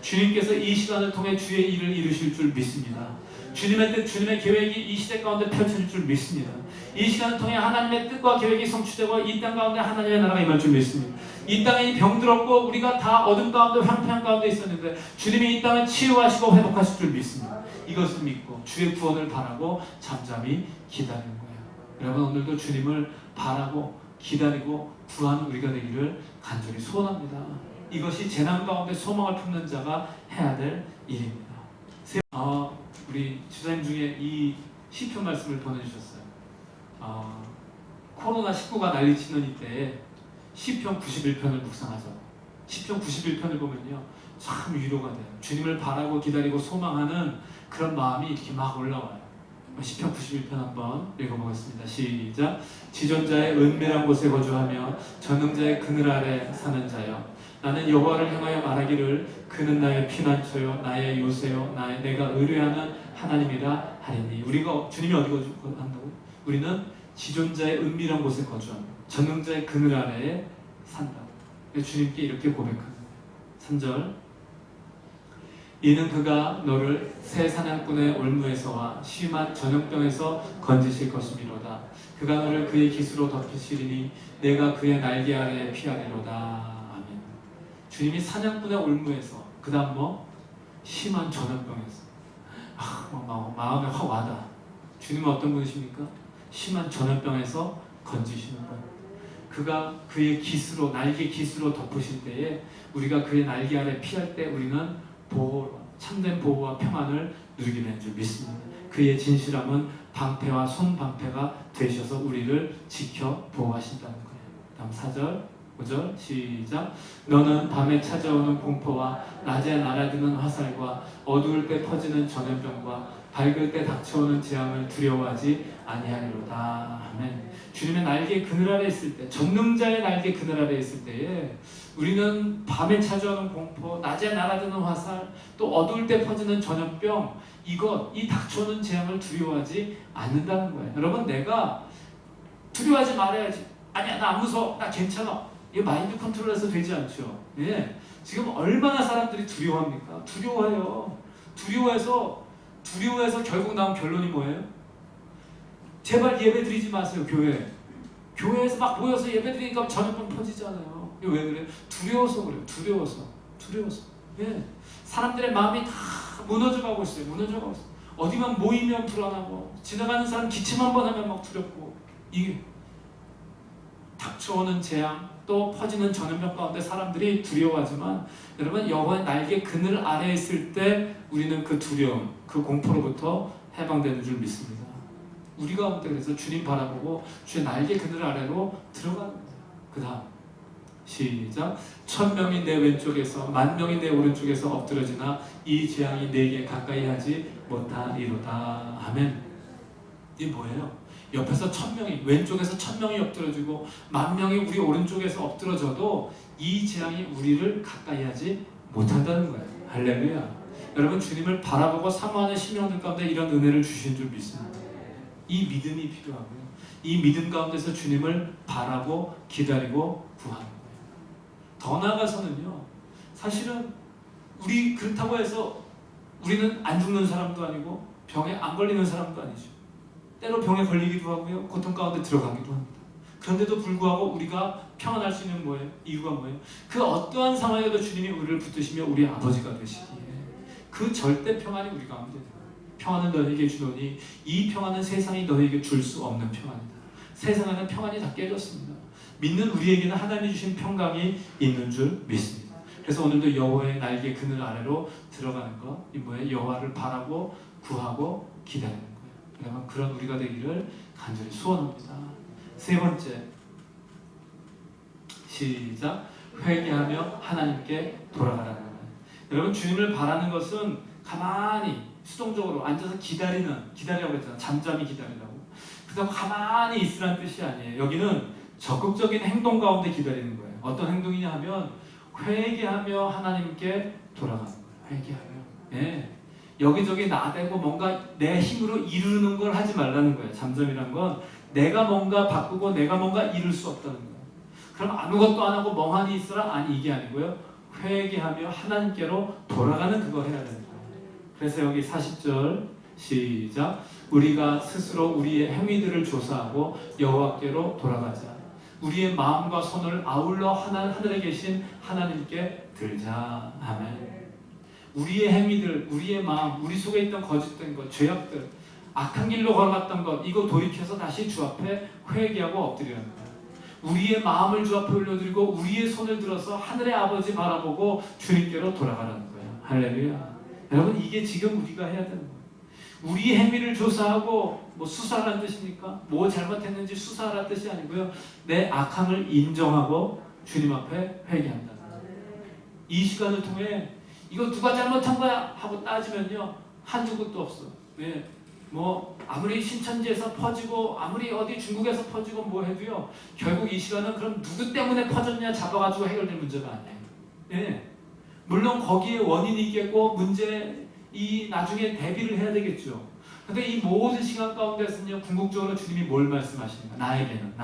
Speaker 2: 주님께서 이 시간을 통해 주의 일을 이루실 줄 믿습니다. 주님의 뜻, 주님의 계획이 이 시대 가운데 펼쳐질 줄 믿습니다. 이 시간을 통해 하나님의 뜻과 계획이 성취되고 이 땅 가운데 하나님의 나라가 임할 줄 믿습니다. 이 땅이 병들었고 우리가 다 어둠 가운데 황폐한 가운데 있었는데 주님이 이 땅을 치유하시고 회복하실 줄 믿습니다. 이것을 믿고 주의 구원을 바라고 잠잠히 기다리는 거예요. 여러분, 오늘도 주님을 바라고 기다리고 구하는 우리가 되기를 간절히 소원합니다. 이것이 재난 가운데 소망을 품는 자가 해야 될 일입니다. 우리 지사님 중에 이 시편 말씀을 보내주셨어요. 코로나19가 난리치는 이때에 시편 91편을 묵상하죠. 시편 91편을 보면요, 참 위로가 돼요. 주님을 바라고 기다리고 소망하는 그런 마음이 이렇게 막 올라와요. 시편 91편 한번 읽어보겠습니다. 시작. 지존자의 은밀한 곳에 거주하며 전능자의 그늘 아래 사는 자여, 나는 여호와를 향하여 말하기를 그는 나의 피난처요 나의 요새요 내가 의뢰하는 하나님이라 하리니. 주님이 어디 거주한다고요? 우리는 지존자의 은밀한 곳에 거주하며 전능자의 그늘 아래에 산다고. 주님께 이렇게 고백합니다. 3절. 이는 그가 너를 새 사냥꾼의 올무에서와 심한 전염병에서 건지실 것이미로다. 그가 너를 그의 깃으로 덮으시리니 내가 그의 날개 아래에 피하리로다. 아멘. 주님이 사냥꾼의 올무에서, 그 다음 심한 전염병에서. 마음에 확 와닿아. 주님은 어떤 분이십니까? 심한 전염병에서 건지시는 분. 그가 그의 깃으로, 날개 깃으로 덮으실 때에 우리가 그의 날개 아래 피할 때 우리는 참된 보호와 평안을 누리게 되는 줄 믿습니다. 그의 진실함은 방패와 손방패가 되셔서 우리를 지켜 보호하신다는 거예요. 다음 4절, 5절 시작. 너는 밤에 찾아오는 공포와 낮에 날아드는 화살과 어두울 때 퍼지는 전염병과 밝을 때 닥쳐오는 재앙을 두려워하지 아니하리로다. 아멘. 주님의 날개 그늘 아래 있을 때, 전능자의 날개 그늘 아래 있을 때에 우리는 밤에 찾아오는 공포, 낮에 날아드는 화살, 또 어두울 때 퍼지는 전염병, 이 닥쳐오는 재앙을 두려워하지 않는다는 거예요. 여러분, 내가 두려워하지 말아야지. 아니야, 나 안 무서워, 나 괜찮아. 이게 마인드 컨트롤해서 되지 않죠. 예. 지금 얼마나 사람들이 두려워합니까? 두려워해요. 두려워해서 결국 나온 결론이 뭐예요? 제발 예배 드리지 마세요. 교회에서 막 모여서 예배 드리니까 전염병 퍼지잖아요. 왜 그래요? 두려워서 그래요. 두려워서. 예. 사람들의 마음이 다 무너져가고 있어요. 어디만 모이면 불안하고, 지나가는 사람 기침 한번 하면 막 두렵고, 이게 닥쳐오는 재앙, 또 퍼지는 전염병 가운데 사람들이 두려워하지만, 여러분, 여호와의 날개 그늘 아래에 있을 때 우리는 그 두려움, 그 공포로부터 해방되는 줄 믿습니다. 우리 가운데 그래서 주님 바라보고 주의 날개 그늘 아래로 들어가는 거예요. 그 다음 시작. 1000명이 내 왼쪽에서 10,000명이 내 오른쪽에서 엎드러지나 이 재앙이 내게 가까이 하지 못하리로다. 아멘. 이게 뭐예요? 옆에서 1000명이, 왼쪽에서 1000명이 엎드러지고 10,000명이 우리 오른쪽에서 엎드러져도 이 재앙이 우리를 가까이 하지 못한다는 거예요. 할렐루야. 여러분, 주님을 바라보고 사모하는 심령들 가운데 이런 은혜를 주신 줄 믿습니다. 이 믿음이 필요하고요. 이 믿음 가운데서 주님을 바라고 기다리고 구하는 거예요. 더 나아가서는요, 사실은 우리 그렇다고 해서 우리는 안 죽는 사람도 아니고 병에 안 걸리는 사람도 아니죠. 때로 병에 걸리기도 하고요, 고통 가운데 들어가기도 합니다. 그런데도 불구하고 우리가 평안할 수 있는 이유가 뭐예요? 그 어떠한 상황에도 주님이 우리를 붙드시며 우리 아버지가 되시기에 그 절대 평안이 우리 가운데 돼요. 평안은 너에게 주노니 이 평안은 세상이 너에게 줄 수 없는 평안이다. 세상에는 평안이 다 깨졌습니다. 믿는 우리에게는 하나님이 주신 평강이 있는 줄 믿습니다. 그래서 오늘도 여호와의 날개 그늘 아래로 들어가는 것, 이 뭐예요? 여호와를 바라고 구하고 기다리는 거예요. 여러분, 그런 우리가 되기를 간절히 소원합니다. 세 번째, 시작. 회개하며 하나님께 돌아가라는 거예요. 여러분, 주님을 바라는 것은 가만히 수동적으로 앉아서 기다리라고 했잖아요. 잠잠히 기다리라고. 그래서 가만히 있으라는 뜻이 아니에요. 여기는 적극적인 행동 가운데 기다리는 거예요. 어떤 행동이냐 하면 회개하며 하나님께 돌아가는 거예요. 회개하며. 예. 여기저기 나대고 뭔가 내 힘으로 이루는 걸 하지 말라는 거예요. 잠잠이란 건 내가 뭔가 바꾸고 내가 뭔가 이룰 수 없다는 거예요. 그럼 아무것도 안 하고 멍하니 있으라? 아니, 이게 아니고요. 회개하며 하나님께로 돌아가는 그거 해야 되는 거예요. 그래서 여기 40절 시작. 우리가 스스로 우리의 행위들을 조사하고 여호와께로 돌아가자. 우리의 마음과 손을 아울러 하늘에 계신 하나님께 들자. 아멘. 우리의 행위들, 우리의 마음, 우리 속에 있던 거짓된 것, 죄악들, 악한 길로 걸어갔던 것, 이거 돌이켜서 다시 주 앞에 회개하고 엎드리는 거예요. 우리의 마음을 주 앞에 올려드리고 우리의 손을 들어서 하늘의 아버지 바라보고 주님께로 돌아가라는 거예요. 할렐루야. 여러분, 이게 지금 우리가 해야 되는 거예요. 우리의 행위를 조사하고, 뭐 수사하라는 뜻입니까? 뭐 잘못했는지 수사하라는 뜻이 아니고요. 내 악함을 인정하고 주님 앞에 회개한다. 이 시간을 통해 이거 누가 잘못한 거야 하고 따지면요, 한두 곳도 없어요. 네. 뭐 아무리 신천지에서 퍼지고 아무리 어디 중국에서 퍼지고 뭐 해도요, 결국 이 시간은 그럼 누구 때문에 퍼졌냐 잡아가지고 해결될 문제가 아니에요. 네. 물론 거기에 원인이 있겠고 문제 이 나중에 대비를 해야 되겠죠. 근데 이 모든 시간 가운데서는요, 궁극적으로 주님이 뭘 말씀하시는가? 나에게는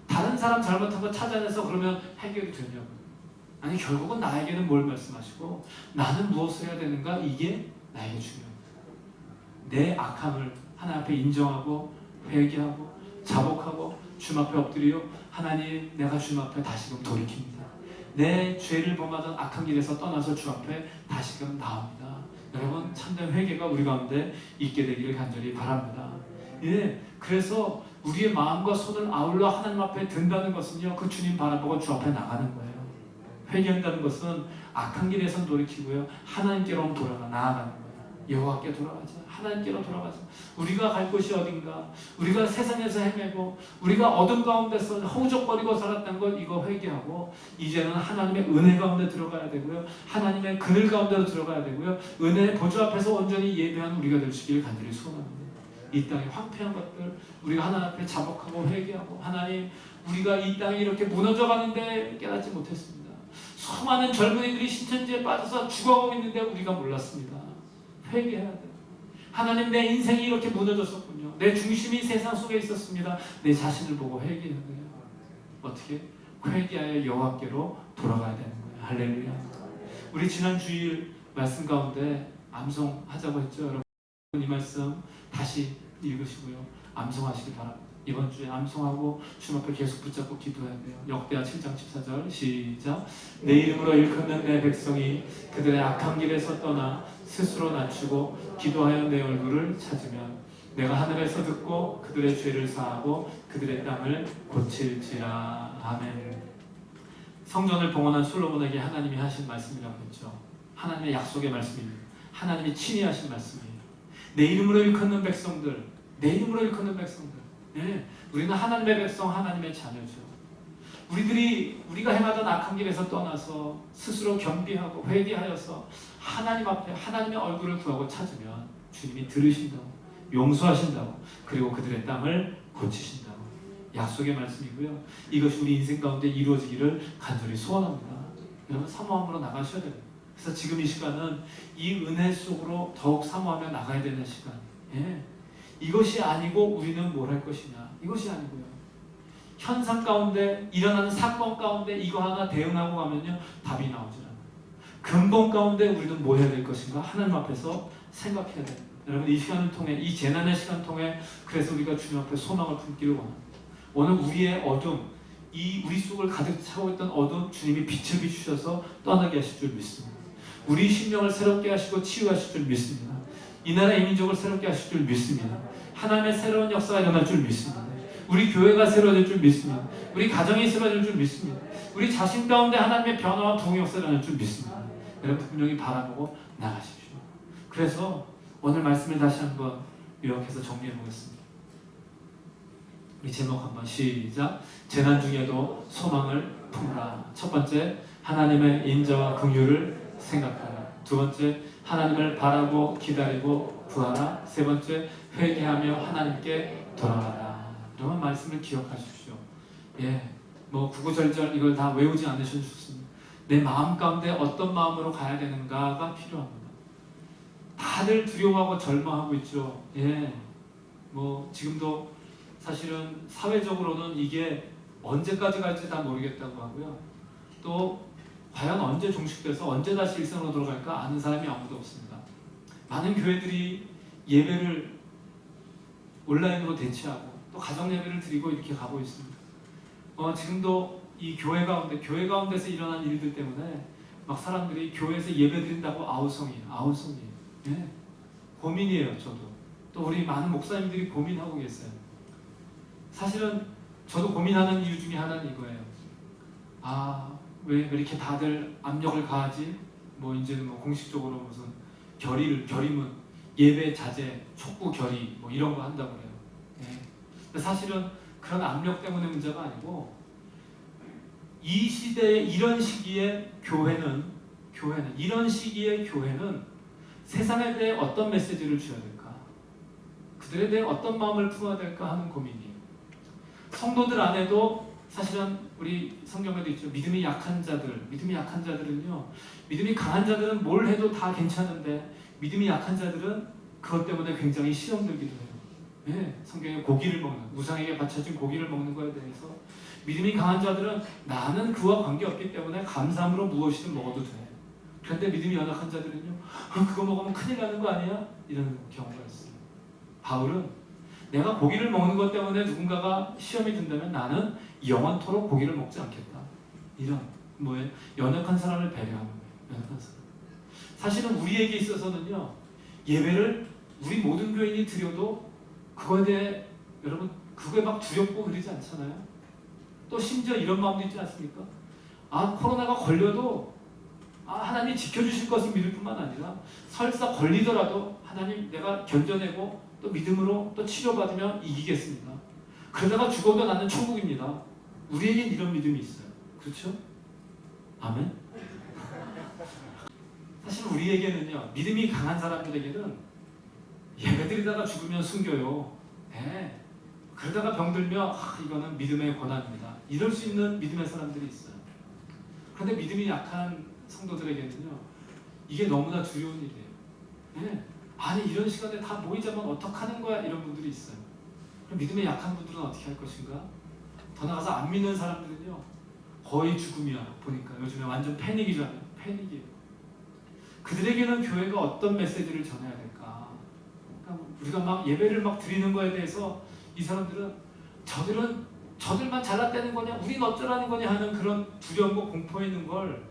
Speaker 2: 다른 사람 잘못한 거 찾아내서 그러면 해결이 되냐고요. 아니, 결국은 나에게는 뭘 말씀하시고 나는 무엇을 해야 되는가? 이게 나에게 중요합니다. 내 악함을 하나님 앞에 인정하고 회개하고 자복하고 주님 앞에 엎드려 하나님, 내가 주님 앞에 다시금 돌이킵니다. 내 죄를 범하던 악한 길에서 떠나서 주 앞에 다시금 나옵니다. 여러분, 참된 회개가 우리 가운데 있게 되기를 간절히 바랍니다. 예, 그래서 우리의 마음과 손을 아울러 하나님 앞에 든다는 것은요, 그 주님 바라보고 주 앞에 나가는 거예요. 회개한다는 것은 악한 길에선 돌이키고요, 하나님께로 나아가는 거예요. 여호와께 돌아가자. 하나님께로 돌아가자. 우리가 갈 곳이 어딘가? 우리가 세상에서 헤매고 우리가 어둠 가운데서 허우적거리고 살았던 것, 이거 회개하고 이제는 하나님의 은혜 가운데 들어가야 되고요, 하나님의 그늘 가운데로 들어가야 되고요, 은혜의 보좌 앞에서 온전히 예배하는 우리가 될 수 있기를 간절히 소원합니다. 이 땅의 황폐한 것들 우리가 하나님 앞에 자복하고 회개하고, 하나님, 우리가 이 땅이 이렇게 무너져 가는데 깨닫지 못했습니다. 수많은 젊은이들이 신천지에 빠져서 죽어가고 있는데 우리가 몰랐습니다. 회개해야 돼요. 하나님, 내 인생이 이렇게 무너졌었군요. 내 중심이 세상 속에 있었습니다. 내 자신을 보고 회개해야 돼요. 어떻게? 회개하여 여호와께로 돌아가야 되는 거예요. 할렐루야. 우리 지난 주일 말씀 가운데 암송하자고 했죠. 여러분, 이 말씀 다시 읽으시고요, 암송하시기 바랍니다. 이번 주에 암송하고 주님 앞에 계속 붙잡고 기도해야 돼요. 역대하 7장 14절 시작. 내 이름으로 일컫는 내 백성이 그들의 악한 길에서 떠나 스스로 낮추고 기도하여 내 얼굴을 찾으면 내가 하늘에서 듣고 그들의 죄를 사하고 그들의 땅을 고칠지라. 아멘. 성전을 봉헌한 솔로몬에게 하나님이 하신 말씀이라고 했죠. 하나님의 약속의 말씀입니다. 하나님이 친히 하신 말씀이에요. 내 이름으로 일컫는 백성들, 내 이름으로 일컫는 백성들. 네, 우리는 하나님의 백성, 하나님의 자녀죠. 우리가 행하던 악한 길에서 떠나서 스스로 겸비하고 회개하여서 하나님 앞에 하나님의 얼굴을 구하고 찾으면 주님이 들으신다고, 용서하신다고, 그리고 그들의 땅을 고치신다고. 약속의 말씀이고요, 이것이 우리 인생 가운데 이루어지기를 간절히 소원합니다. 여러분, 사모함으로 나가셔야 됩니다. 그래서 지금 이 시간은 이 은혜 속으로 더욱 사모하며 나가야 되는 시간. 예. 이것이 아니고 우리는 뭘 할 것이냐, 이것이 아니고요, 현상 가운데 일어나는 사건 가운데 이거 하나 대응하고 가면요, 답이 나오질 않아요. 근본 가운데 우리는 뭐 해야 될 것인가, 하나님 앞에서 생각해야 됩니다. 여러분, 이 시간을 통해, 이 재난의 시간을 통해, 그래서 우리가 주님 앞에 소망을 품기를 원합니다. 오늘 우리의 어둠, 이 우리 속을 가득 차고 있던 어둠, 주님이 빛을 비추셔서 떠나게 하실 줄 믿습니다. 우리 심령을 새롭게 하시고 치유하실 줄 믿습니다. 이 나라 이 민족을 새롭게 하실 줄 믿습니다. 하나님의 새로운 역사가 일어날 줄 믿습니다. 우리 교회가 새로워질 줄 믿습니다. 우리 가정이 새로워질 줄 믿습니다. 우리 자신 가운데 하나님의 변화와 부흥의 역사가 일어날 줄 믿습니다. 여러분, 분명히 바라보고 나가십시오. 그래서 오늘 말씀을 다시 한번 요약해서 정리해 보겠습니다. 우리 제목 한번 시작. 재난 중에도 소망을 품으라. 첫 번째, 하나님의 인자와 긍휼을 생각하라. 두 번째, 하나님을 바라고 기다리고 구하라. 세 번째, 회개하며 하나님께 돌아가라. 이런 말씀을 기억하십시오. 예, 뭐 구구절절 이걸 다 외우지 않으셔도 좋습니다. 내 마음 가운데 어떤 마음으로 가야 되는가가 필요합니다. 다들 두려워하고 절망하고 있죠. 예, 뭐 지금도 사실은 사회적으로는 이게
Speaker 1: 언제까지 갈지 다 모르겠다고 하고요. 또 과연 언제 종식돼서 언제 다시 일상으로 돌아갈까 아는 사람이 아무도 없습니다. 많은 교회들이 예배를 온라인으로 대체하고 또 가정 예배를 드리고 이렇게 가고 있습니다. 지금도 이 교회 가운데서 일어난 일들 때문에 막 사람들이 교회에서 예배 드린다고 아우성이에요. 예. 고민이에요. 또 우리 많은 목사님들이 고민하고 계세요. 사실은 저도 고민하는 이유 중에 하나는 이거예요. 왜 이렇게 다들 압력을 가하지? 이제는 공식적으로 무슨 결의문, 예배 자제, 촉구 결의 이런 거 한다고 그래요. 예. 근데 사실은 그런 압력 때문에 문제가 아니고 이 시대에 이런 시기에 교회는 세상에 대해 어떤 메시지를 줘야 될까? 그들에 대해 어떤 마음을 품어야 될까 하는 고민이에요. 성도들 안에도 사실은 우리 성경에도 있죠. 믿음이 약한 자들은요. 믿음이 강한 자들은 뭘 해도 다 괜찮은데 믿음이 약한 자들은 그것 때문에 굉장히 시험 들기도 해요. 네, 성경에 우상에게 바쳐진 고기를 먹는 거에 대해서 믿음이 강한 자들은 나는 그와 관계없기 때문에 감사함으로 무엇이든 먹어도 돼. 그런데 믿음이 연약한 자들은요. 그거 먹으면 큰일 나는 거 아니야? 이런 경우가 있어요. 바울은 내가 고기를 먹는 것 때문에 누군가가 시험이 든다면 나는 영원토록 고기를 먹지 않겠다. 이런 연약한 사람을 배려하는 거예요. 연약한 사람. 사실은 우리에게 있어서는요. 예배를 우리 모든 교인이 드려도 그거에 대해 여러분 그거에 막 두렵고 그러지 않잖아요. 또 심지어 이런 마음도 있지 않습니까? 코로나가 걸려도 하나님 지켜주실 것을 믿을 뿐만 아니라 설사 걸리더라도 하나님 내가 견뎌내고 또 믿음으로 또 치료받으며 이기겠습니다. 그러다가 죽어도 나는 천국입니다. 우리에겐 이런 믿음이 있어요. 그렇죠? 아멘? 사실 우리에게는요. 믿음이 강한 사람들에게는 예배드리다가 죽으면 숨겨요. 네. 그러다가 병들면 이거는 믿음의 고난입니다. 이럴 수 있는 믿음의 사람들이 있어요. 그런데 믿음이 약한 성도들에게는요. 이게 너무나 두려운 일이에요. 네. 이런 시간에 다 모이자면 어떡하는 거야? 이런 분들이 있어요. 그럼 믿음이 약한 분들은 어떻게 할 것인가? 더 나아가서 안 믿는 사람들은요. 거의 죽음이야. 보니까 요즘에 완전 패닉이잖아요. 패닉이에요. 그들에게는 교회가 어떤 메시지를 전해야 될까? 그러니까 우리가 막 예배를 막 드리는 거에 대해서 이 사람들은 저들만 잘났다는 거냐? 우린 어쩌라는 거냐? 하는 그런 두려움과 공포에 있는 걸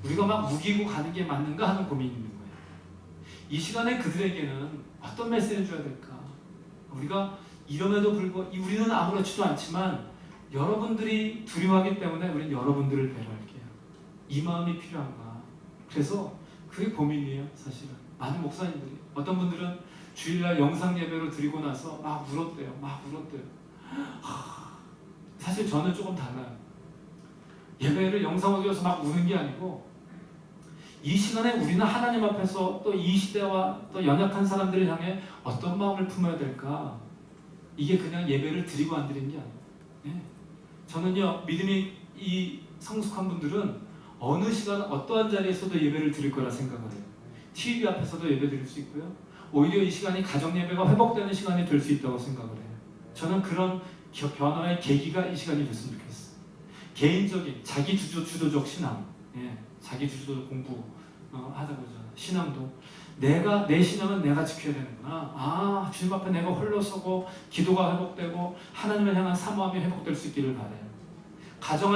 Speaker 1: 우리가 막 우기고 가는 게 맞는가 하는 고민이 있는 거예요. 이 시간에 그들에게는 어떤 메시지를 줘야 될까? 우리가 이럼에도 불구하고 우리는 아무렇지도 않지만 여러분들이 두려워하기 때문에 우리는 여러분들을 배려할게요. 이 마음이 필요한가? 그래서 그게 고민이에요. 사실은 많은 목사님들이 어떤 분들은 주일날 영상 예배로 드리고 나서 막 울었대요. 사실 저는 조금 달라요. 예배를 영상으로 드려서 막 우는 게 아니고 이 시간에 우리는 하나님 앞에서 또 이 시대와 또 연약한 사람들을 향해 어떤 마음을 품어야 될까? 이게 그냥 예배를 드리고 안 드리는 게 아니에요. 네. 저는요, 믿음이 이 성숙한 분들은 어느 시간 어떠한 자리에서도 예배를 드릴 거라 생각을 해요. TV 앞에서도 예배 드릴 수 있고요. 오히려 이 시간이 가정 예배가 회복되는 시간이 될 수 있다고 생각을 해요. 저는 그런 변화의 계기가 이 시간이 됐으면 좋겠어요. 개인적인 자기 주도적 신앙, 자기 주도적 공부 하자고 하잖아요. 신앙도 내 신앙은 내가 지켜야 되는구나. 주님 앞에 내가 홀로서고 기도가 회복되고 하나님을 향한 사모함이 회복될 수 있기를 바라요. 가정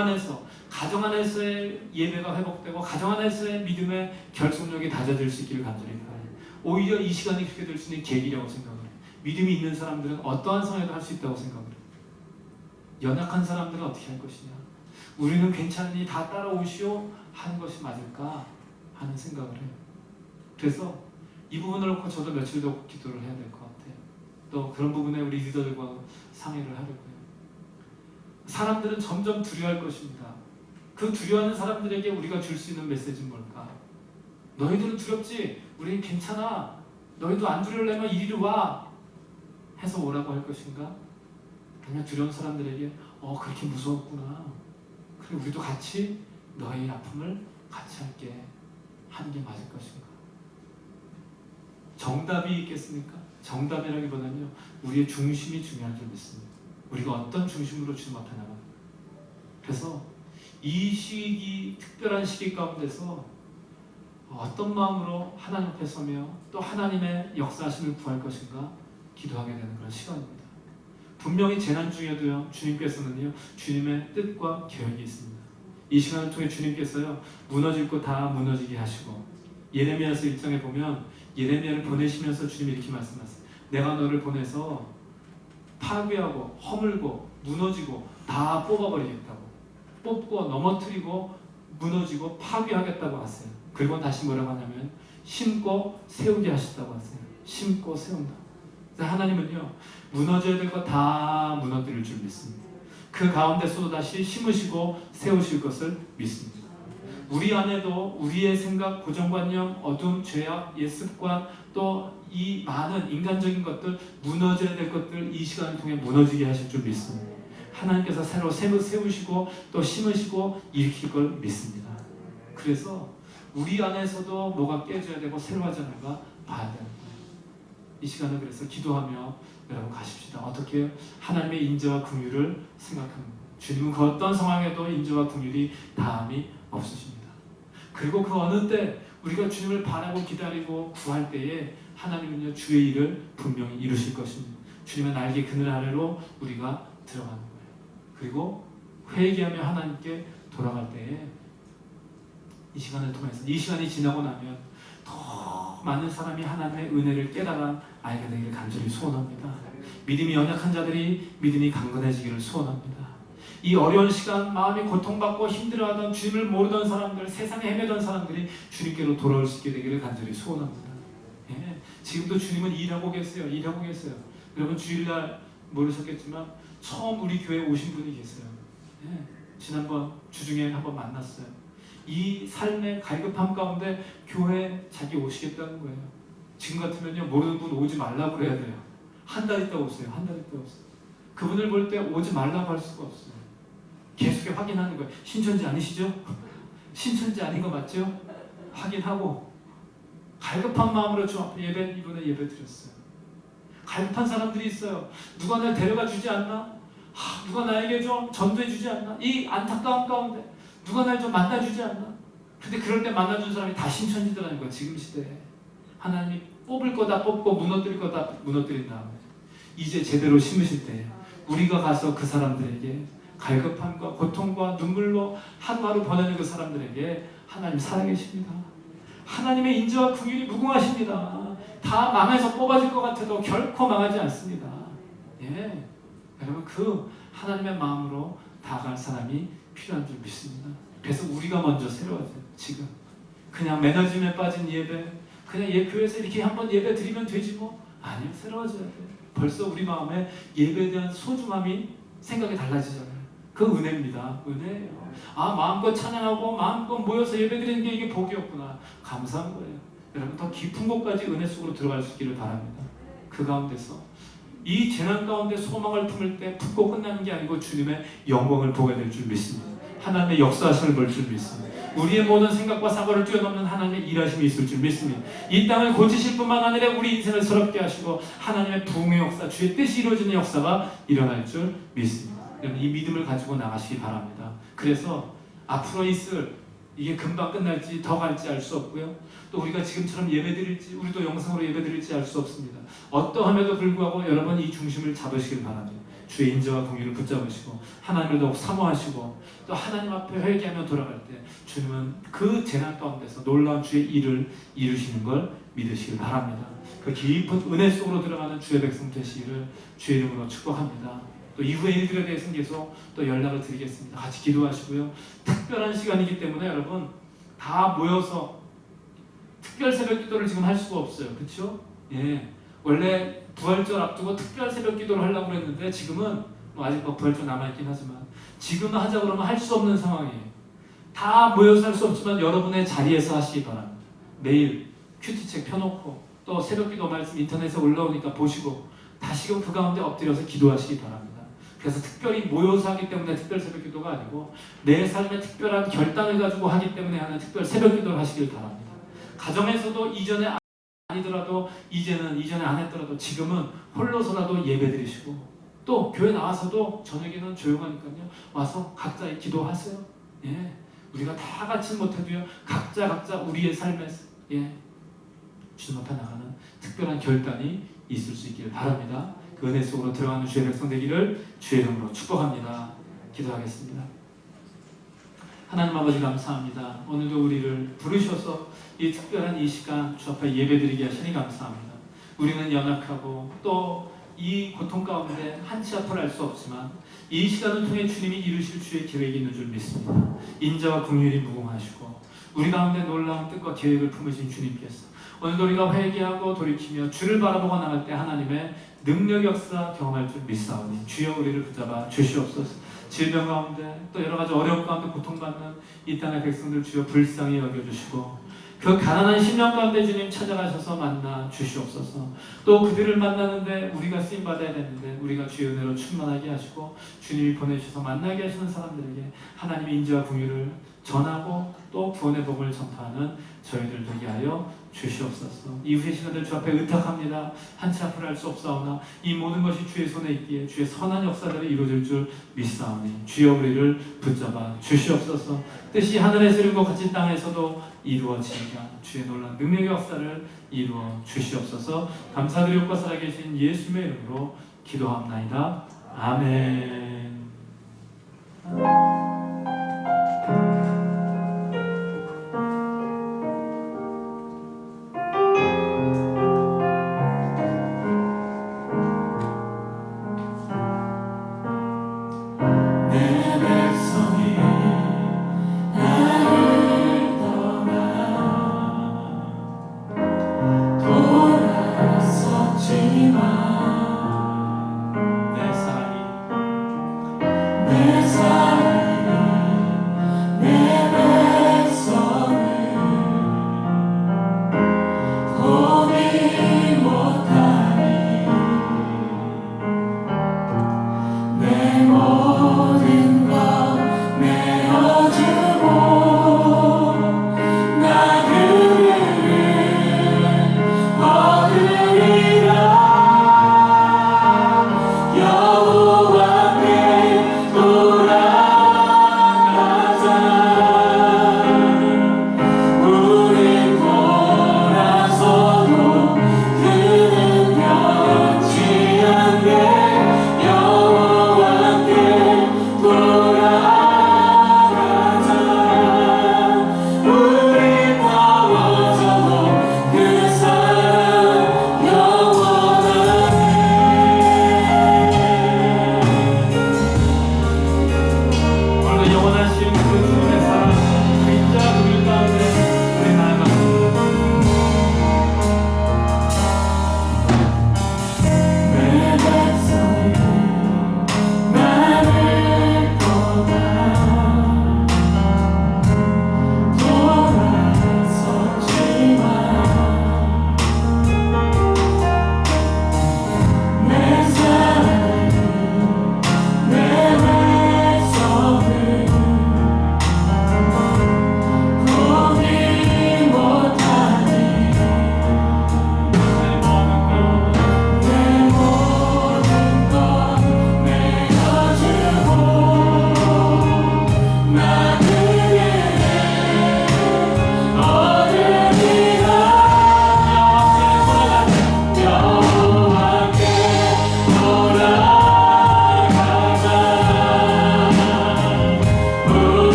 Speaker 1: 안에서의 예배가 회복되고 가정 안에서의 믿음의 결속력이 다져질 수 있기를 간절히 바라요. 오히려 이 시간이 그렇게 될 수 있는 계기라고 생각을 해요. 믿음이 있는 사람들은 어떠한 성회도 할 수 있다고 생각을 해요. 연약한 사람들은 어떻게 할 것이냐? 우리는 괜찮으니 다 따라오시오 하는 것이 맞을까 하는 생각을 해요. 그래서 이 부분을 놓고 저도 며칠 더 기도를 해야 될 것 같아요. 또 그런 부분에 우리 리더들과 상의를 하려고요. 사람들은 점점 두려워할 것입니다. 그 두려워하는 사람들에게 우리가 줄 수 있는 메시지는 뭘까? 너희들은 두렵지? 우리는 괜찮아. 너희도 안 두려우려면 이리로 와. 해서 오라고 할 것인가? 아니면 두려운 사람들에게 그렇게 무서웠구나. 그래 우리도 같이 너의 아픔을 같이 할게 하는 게 맞을 것인가? 정답이 있겠습니까? 정답이라기보다는요. 우리의 중심이 중요한 줄 믿습니다. 우리가 어떤 중심으로 주님 앞에 나가는
Speaker 2: 그래서 이 시기, 특별한 시기 가운데서 어떤 마음으로 하나님 앞에 서며 또 하나님의 역사하심을 구할 것인가 기도하게 되는 그런 시간입니다. 분명히 재난 중에도요, 주님께서는요, 주님의 뜻과 계획이 있습니다. 이 시간을 통해 주님께서요, 무너질 거 다 무너지게 하시고, 예레미야서 1장에 보면 예레미야를 보내시면서 주님이 이렇게 말씀하세요. 내가 너를 보내서 파괴하고 허물고 무너지고 다 뽑아버리겠다고, 뽑고 넘어뜨리고 무너지고 파괴하겠다고 하세요. 그리고 다시 뭐라고 하냐면 심고 세우게 하셨다고 하세요. 심고 세운다. 그래서 하나님은요, 무너져야 될 거 다 무너뜨릴 줄 믿습니다. 그 가운데서도 다시 심으시고 세우실 것을 믿습니다. 우리 안에도 우리의 생각, 고정관념, 어둠, 죄악, 옛습관, 또 이 많은 인간적인 것들, 무너져야 될 것들 이 시간을 통해 무너지게 하실 줄 믿습니다. 하나님께서 새로 세우시고 또 심으시고 일으킬 걸 믿습니다. 그래서 우리 안에서도 뭐가 깨져야 되고 새로워져야 하는가 봐야 되는 거예요. 이 시간을 그래서 기도하며 여러분 가십시다. 어떻게 하나님의 인자와 긍휼을 생각하는 거예요. 주님은 그 어떤 상황에도 인자와 긍휼이 다함이 없으십니다. 그리고 그 어느 때 우리가 주님을 바라고 기다리고 구할 때에 하나님은요, 주의 일을 분명히 이루실 것입니다. 주님의 날개 그늘 아래로 우리가 들어가는 거예요. 그리고 회개하며 하나님께 돌아갈 때에 이 시간을 통해서, 이 시간이 지나고 나면 더 많은 사람이 하나님의 은혜를 깨달아 알게 되기를 간절히 소원합니다. 믿음이 연약한 자들이 믿음이 강건해지기를 소원합니다. 이 어려운 시간, 마음이 고통받고 힘들어하던, 주님을 모르던 사람들, 세상에 헤매던 사람들이 주님께로 돌아올 수 있게 되기를 간절히 소원합니다. 예, 지금도 주님은 일하고 계세요. 일하고 계세요. 여러분 주일날 모르셨겠지만 처음 우리 교회에 오신 분이 계세요. 예, 지난번 주중에 한번 만났어요. 이 삶의 갈급함 가운데 교회에 자기 오시겠다는 거예요. 지금 같으면요, 모르는 분 오지 말라고 그래야 돼요. 한 달 있다 오세요. 한 달 있다 오세요. 그분을 볼 때 오지 말라고 할 수가 없어요. 계속 확인하는 거예요. 신천지 아니시죠? 신천지 아닌 거 맞죠? 확인하고 갈급한 마음으로 주 앞에 이번에 예배 드렸어요. 갈급한 사람들이 있어요. 누가 날 데려가 주지 않나? 누가 나에게 좀 전도해 주지 않나? 이 안타까운 가운데 누가 날 좀 만나주지 않나? 근데 그럴 때 만나준 사람이 다 신천지더라는 거야. 지금 시대에 하나님이 뽑을 거다 뽑고 무너뜨릴 거다 무너뜨린 다음에 이제 제대로 심으실 때 우리가 가서 그 사람들에게 갈급함과 고통과 눈물로 하루하루 보내는 그 사람들에게 하나님 살아계십니다. 하나님의 인자와 긍휼이 무궁하십니다. 다 망해서 뽑아질 것 같아도 결코 망하지 않습니다. 예, 여러분 그 하나님의 마음으로 다가갈 사람이 필요한 줄 믿습니다. 그래서 우리가 먼저 새로워져요. 지금 그냥 매너즘에 빠진 예배, 그냥 교회에서 이렇게 한번 예배 드리면 되지 뭐. 아니요, 새로워져야 돼요. 벌써 우리 마음에 예배에 대한 소중함이 생각이 달라지잖아요. 그 은혜입니다. 은혜예요. 마음껏 찬양하고 마음껏 모여서 예배드리는 게 이게 복이었구나. 감사한 거예요. 여러분 더 깊은 곳까지 은혜 속으로 들어갈 수 있기를 바랍니다. 그 가운데서 이 재난 가운데 소망을 품을 때 붓고 끝나는 게 아니고 주님의 영광을 보게 될 줄 믿습니다. 하나님의 역사하심을 볼 줄 믿습니다. 우리의 모든 생각과 사고를 뛰어넘는 하나님의 일하심이 있을 줄 믿습니다. 이 땅을 고치실 뿐만 아니라 우리 인생을 새롭게 하시고 하나님의 부흥의 역사, 주의 뜻이 이루어지는 역사가 일어날 줄 믿습니다. 여러분 이 믿음을 가지고 나가시기 바랍니다. 그래서 앞으로 있을 이게 금방 끝날지 더 갈지 알 수 없고요. 또 우리가 지금처럼 예배드릴지 우리도 영상으로 예배드릴지 알 수 없습니다. 어떠함에도 불구하고 여러분 이 중심을 잡으시길 바랍니다. 주의 인자와 긍휼을 붙잡으시고 하나님을 더욱 사모하시고 또 하나님 앞에 회개하며 돌아갈 때 주님은 그 재난 가운데서 놀라운 주의 일을 이루시는 걸 믿으시길 바랍니다. 그 깊은 은혜 속으로 들어가는 주의 백성 되시기를 주의 이름으로 축복합니다. 또 이후의 일들에 대해서는 계속 또 연락을 드리겠습니다. 같이 기도하시고요. 특별한 시간이기 때문에 여러분 다 모여서 특별 새벽 기도를 지금 할 수가 없어요. 그렇죠? 예. 원래 부활절 앞두고 특별 새벽 기도를 하려고 했는데 지금은 아직 부활절 남아있긴 하지만 지금은 하자 그러면 할 수 없는 상황이에요. 다 모여서 할 수 없지만 여러분의 자리에서 하시기 바랍니다. 매일 큐티책 펴놓고 또 새벽 기도 말씀 인터넷에 올라오니까 보시고 다시금 그 가운데 엎드려서 기도하시기 바랍니다. 그래서 특별히 모여서 하기 때문에 특별 새벽 기도가 아니고 내 삶의 특별한 결단을 가지고 하기 때문에 하는 특별 새벽 기도를 하시길 바랍니다. 가정에서도 이전에 아니더라도 이전에 안 했더라도 지금은 홀로서라도 예배 드리시고 또 교회 나와서도 저녁에는 조용하니까요. 와서 각자 기도하세요. 예. 우리가 다 같이 못해도요. 각자 우리의 삶에서 주님 앞에 나가는 특별한 결단이 있을 수 있기를 바랍니다. 그 은혜 속으로 들어가는 주의 백성 되기를 주의 이름으로 축복합니다. 기도하겠습니다. 하나님 아버지 감사합니다. 오늘도 우리를 부르셔서 이 특별한 이 시간 주 앞에 예배드리게 하시니 감사합니다. 우리는 연약하고 또 이 고통 가운데 한치 앞을 알 수 없지만 이 시간을 통해 주님이 이루실 주의 계획이 있는 줄 믿습니다. 인자와 긍휼이 무궁하시고 우리 가운데 놀라운 뜻과 계획을 품으신 주님께서 오늘도 우리가 회개하고 돌이키며 주를 바라보고 나갈 때 하나님의 능력 역사 경험할 줄 믿사오니 주여 우리를 붙잡아 주시옵소서. 질병 가운데 또 여러 가지 어려움 가운데 고통받는 이 땅의 백성들 주여 불쌍히 여겨주시고 그 가난한 심령 가운데 주님 찾아가셔서 만나 주시옵소서. 또 그들을 만나는데 우리가 쓰임받아야 되는데 우리가 주의 은혜로 충만하게 하시고 주님이 보내주셔서 만나게 하시는 사람들에게 하나님의 인자와 긍휼을 전하고 또 구원의 복을 전파하는 저희들 되게 하여 주시옵소서. 이후의 시간들 주 앞에 의탁합니다. 한치 앞을 알 수 없사오나 이 모든 것이 주의 손에 있기에 주의 선한 역사들이 이루어질 줄 믿사오니 주여 우리를 붙잡아 주시옵소서. 뜻이 하늘에서 이룬 것 같이 땅에서도 이루어지리라. 주의 놀라운 능력의 역사를 이루어 주시옵소서. 감사드리옵고 살아계신 예수님의 이름으로 기도합나이다. 아멘.
Speaker 3: 내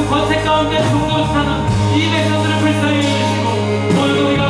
Speaker 2: 권세 가운데 중도타는 이 백성들을 불쌍히 여기시고 오늘도 우리가